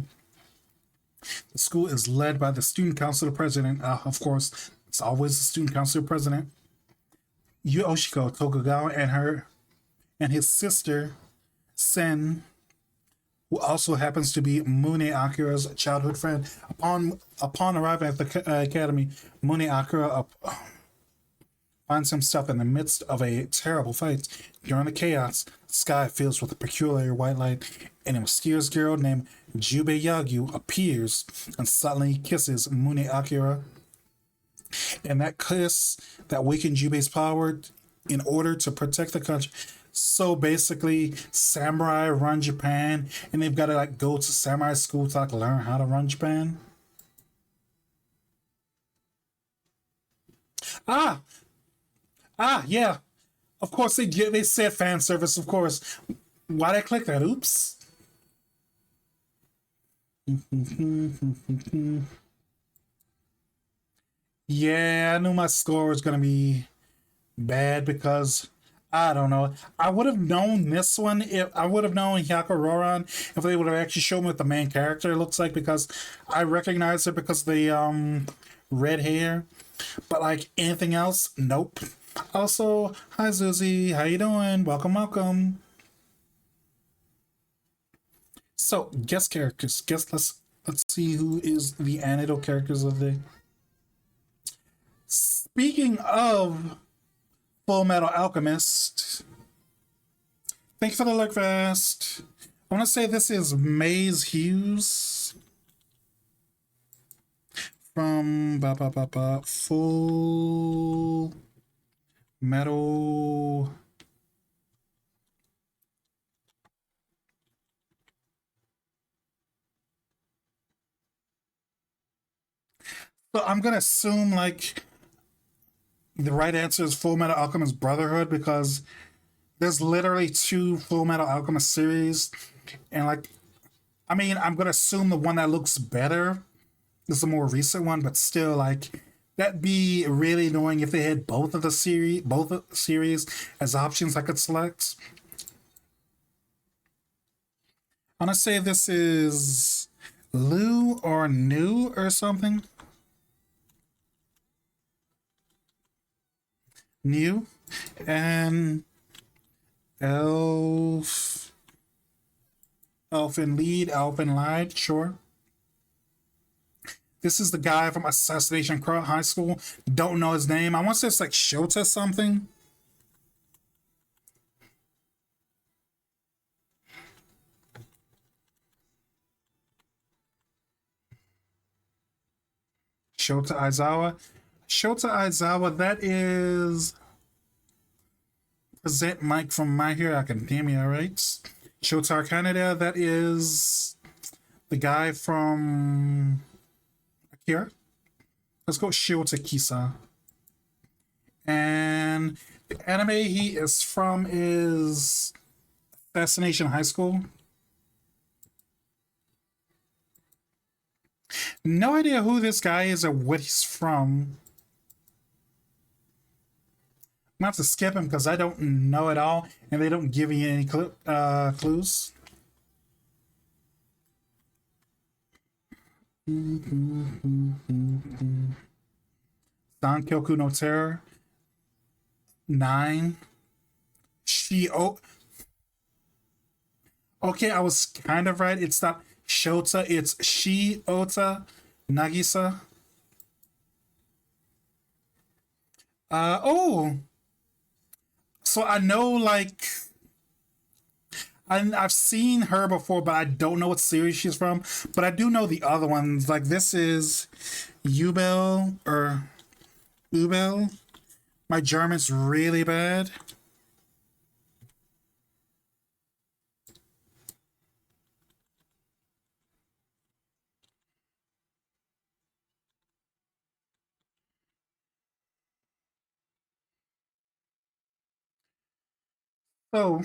The school is led by the student council president. Of course, it's always the student council president, Yoshiko Tokugawa, and his sister Sen, who also happens to be Mune Akira's childhood friend. Upon arriving at the academy, Mune Akira finds himself in the midst of a terrible fight. During the chaos, the sky fills with a peculiar white light, and a mysterious girl named Jubei Yagyu appears and suddenly kisses Mune Akira. And that kiss that wakens Jubei's power in order to protect the country. So basically, samurai run Japan, and they've got to like go to samurai school to like learn how to run Japan. Ah, yeah. Of course they did. They said fan service. Of course. Why'd I click that? Oops. Yeah, I knew my score was gonna be bad because I don't know. I would have known this one if I would have known Hyakororan if they would have actually shown me what the main character looks like because I recognize her because of the red hair. But like anything else, nope. Also, hi Zuzi, how you doing? Welcome, welcome. So, guest characters. Guess let's see who is the anecdote characters of the. Speaking of Full Metal Alchemist, thank you for the look vest. I want to say this is Maze Hughes from Full Metal. So I'm gonna assume like the right answer is Full Metal Alchemist Brotherhood because there's literally two Full Metal Alchemist series, and like I mean I'm gonna assume the one that looks better is the more recent one, but still like that'd be really annoying if they had both of the series as options I could select. I'm gonna say this is Lu or New or something. New and Elf, Elfin lead, Elfin lied. Sure. This is the guy from Assassination High School. Don't know his name. I want to say it's like Shota something. Shota Aizawa. Shota Aizawa, that is present Mike from My Hero Academia, right? Shota Canada, that is the guy from Akira. Let's go Shota Kisa. And the anime he is from is Assassination High School. No idea who this guy is or what he's from. I'm gonna have to skip him because I don't know at all, and they don't give you any clues. Sankyoku no Terror. 9. She oh okay, I was kind of right. It's not Shota, it's She Ota Nagisa. Oh, so I know like I've seen her before, but I don't know what series she's from. But I do know the other ones. Like this is Ubel or Ubel. My German's really bad. So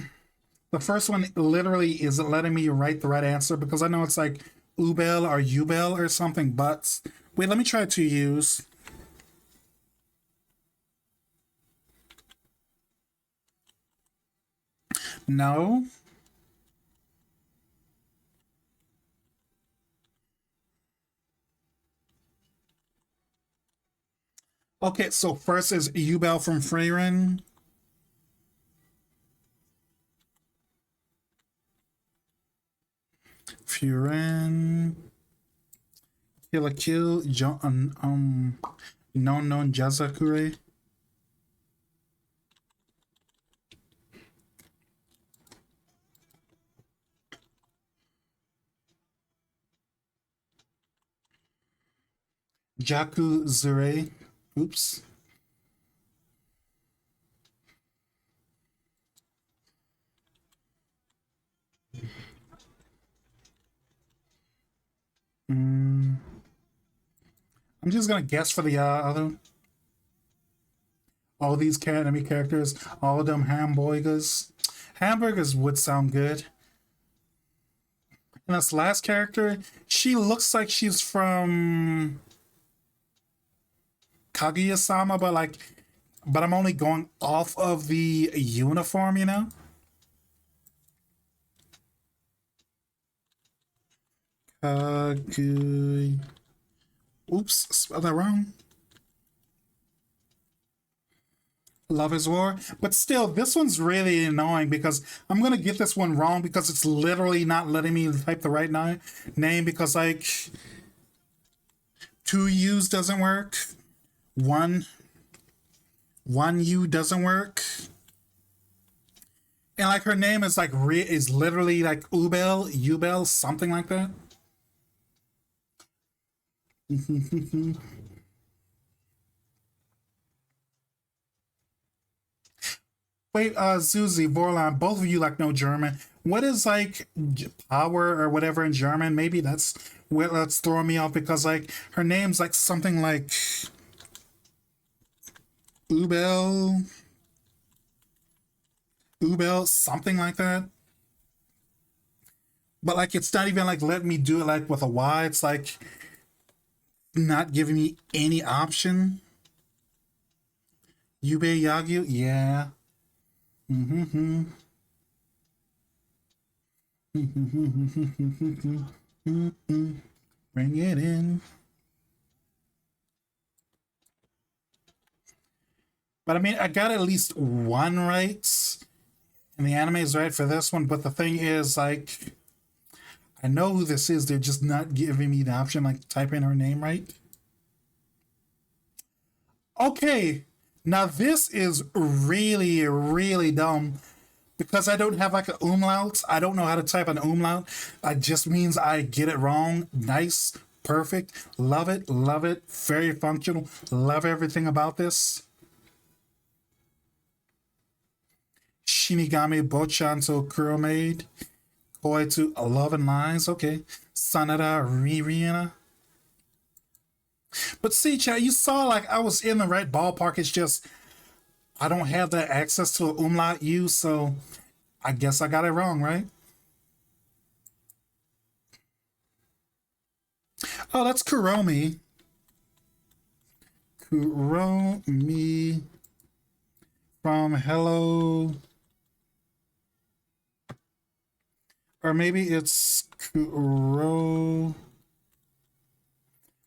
the first one literally isn't letting me write the right answer because I know it's like Ubel or Ubel or something. But wait, let me try to use. No. Okay, so first is Ubel from Freyren. Furen. Kill a Kill. Non non Jazakure. Jaku Zure. Oops. Mm, I'm just gonna guess for the other. All these enemy characters, all of them hamburgers. Hamburgers would sound good. And this last character, she looks like she's from Kaguya-sama, but like, but I'm only going off of the uniform, you know. Kaguya. Oops, spelled that wrong. Love is War. But still, this one's really annoying because I'm gonna get this one wrong because it's literally not letting me type the right name because like two U's doesn't work. One U doesn't work. And like her name is like is literally like Ubel, something like that. Wait, Zuzi, Vorlan, both of you like know German. What is like power or whatever in German? Maybe that's throwing me off because like her name's like something like Ubel, Ubel, something like that. But like it's not even like let me do it like with a Y. It's like not giving me any option. Ube Yagyu, yeah. Mm-hmm. Bring it in. But I mean, I got at least one right, and the anime is right for this one. But the thing is, like, I know who this is. They're just not giving me the option, like, type in her name right. Okay, now this is really, really dumb because I don't have like an umlaut. I don't know how to type an umlaut. It just means I get it wrong. Nice, perfect, love it, love it. Very functional. Love everything about this. Shinigami Bochanto Kuromade. Koi to 11 lines. Okay. Sanada Ririna. But see, chat, you saw like I was in the right ballpark. It's just I don't have that access to an umlaut U, so I guess I got it wrong, right? Oh, that's Kuromi. Kuromi from Hello. Or maybe it's Kuro.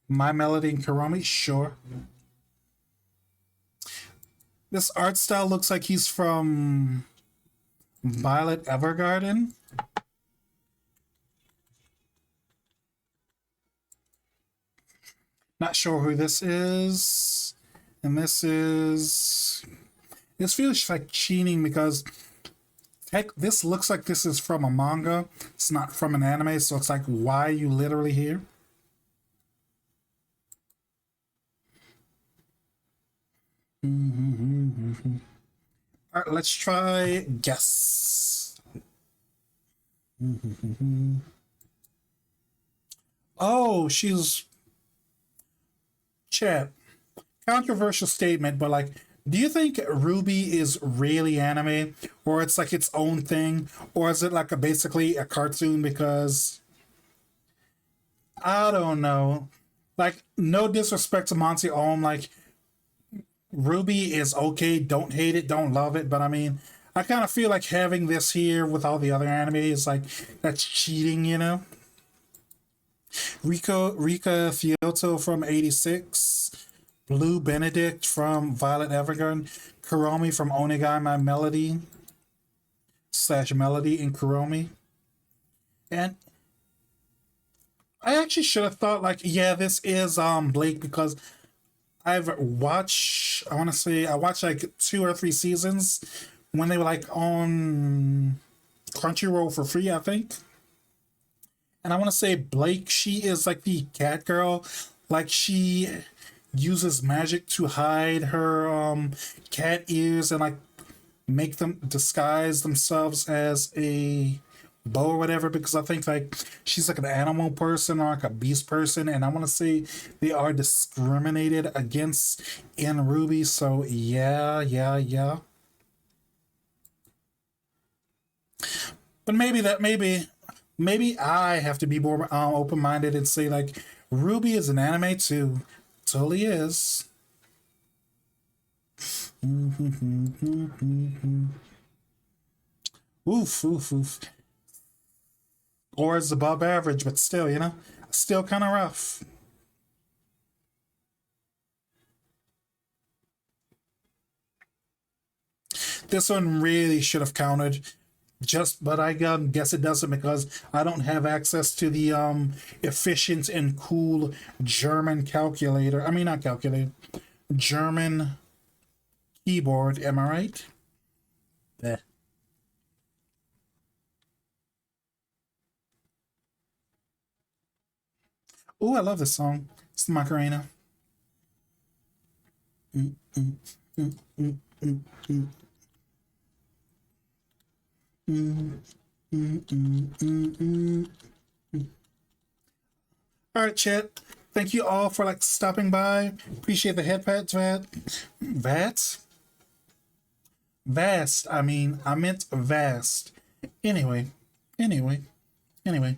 My Melody and Kuromi? Sure. This art style looks like he's from Violet Evergarden. Not sure who this is. And this is. This feels like cheating because heck, this looks like this is from a manga. It's not from an anime, so it's like, why are you literally here? All right, let's try guess. Oh, she's Chat. Controversial statement, but like, do you think Ruby is really anime, or it's like its own thing, or is it like a basically a cartoon? Because I don't know. Like, no disrespect to Monty Ohm, like Ruby is okay. Don't hate it, don't love it, but I mean, I kind of feel like having this here with all the other anime is like that's cheating, you know. Rika Fioto from '86. Blue Benedict from Violet Evergarden, Kuromi from Onegai My Melody slash Melody in Kuromi. And I actually should have thought like, yeah, this is Blake because I've watched I wanna say I watched like 2 or 3 seasons when they were like on Crunchyroll for free, I think. And I wanna say Blake, she is like the cat girl. Like she uses magic to hide her cat ears and like make them disguise themselves as a bow or whatever because I think like she's like an animal person or like a beast person and I want to say they are discriminated against in Ruby, so yeah. But maybe I have to be more open-minded and say like Ruby is an anime too. Totally is. Oof. Or it's above average, but still, still kind of rough. This one really should have counted. But I guess it doesn't because I don't have access to the efficient and cool German calculator. I mean, not calculator, German keyboard. Am I right? Eh. Oh, I love this song. It's the Macarena. Mm, mm, mm, mm, mm, mm. Mm, mm, mm, mm, mm. All right, chat. Thank you all for like stopping by. Appreciate the headpats, vast. I mean, I meant vast. Anyway, anyway, anyway.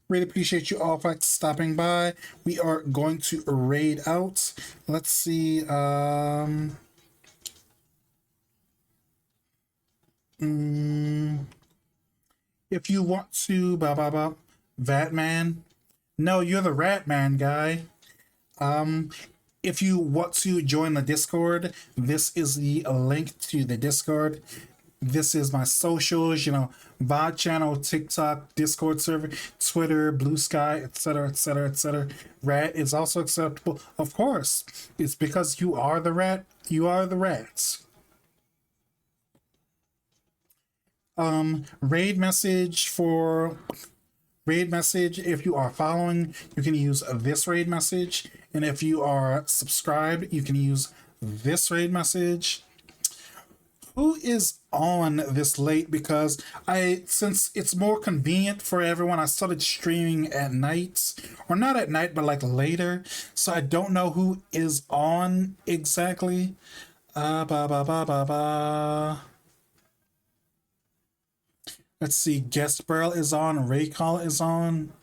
Really appreciate you all for like stopping by. We are going to raid out. Let's see. Mm, if you want to, Vatman. No, you're the Ratman guy. If you want to join the Discord, this is the link to the Discord. This is my socials, VOD channel, TikTok, Discord server, Twitter, Blue Sky, etc., etc., etc. Rat is also acceptable. Of course, it's because you are the rat. You are the rats. Raid message for raid message. If you are following, you can use this raid message, and if you are subscribed, you can use this raid message. Who is on this late? Because since it's more convenient for everyone, I started streaming at night, or not at night, but like later. So I don't know who is on exactly. Ba ba ba ba ba. Let's see. Guest Barrel is on. Raycall is on.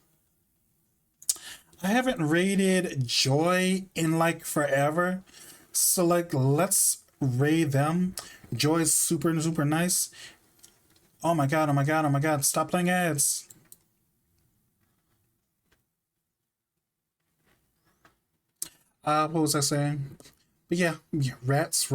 I haven't raided Joy in like forever. So like let's raid them. Joy's super super nice. Oh my god, oh my god, oh my god, stop playing ads. What was I saying? But yeah, rats.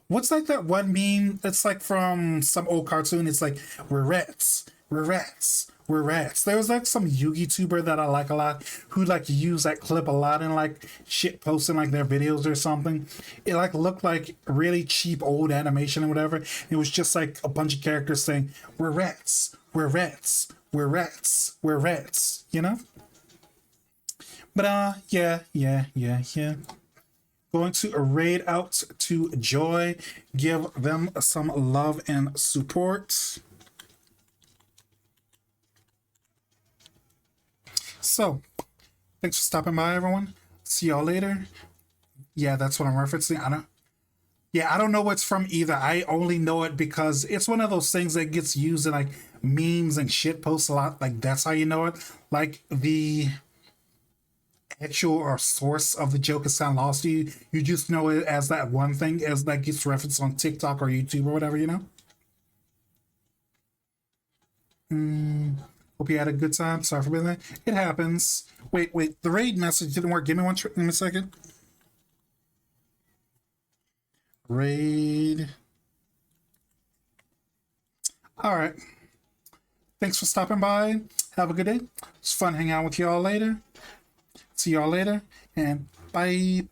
What's like that one meme? It's like from some old cartoon. It's like, we're rats, we're rats, we're rats. There was like some YouTuber that I like a lot who like use that clip a lot in like shit posting like their videos or something. It like looked like really cheap old animation or whatever. It was just like a bunch of characters saying, we're rats, we're rats, we're rats, we're rats, But yeah. Going to raid out to Joy, give them some love and support. So, thanks for stopping by, everyone. See y'all later. Yeah, that's what I'm referencing. I don't know what's from either. I only know it because it's one of those things that gets used in like memes and shit posts a lot. Like that's how you know it. Like the actual or source of the joke is sound lost to you. You just know it as that one thing as that gets referenced on TikTok or YouTube or whatever. Hope you had a good time. Sorry for being there. It happens. Wait. The raid message didn't work. Give me give me a second. Raid. All right. Thanks for stopping by. Have a good day. It's fun hanging out with y'all later. See y'all later. And bye.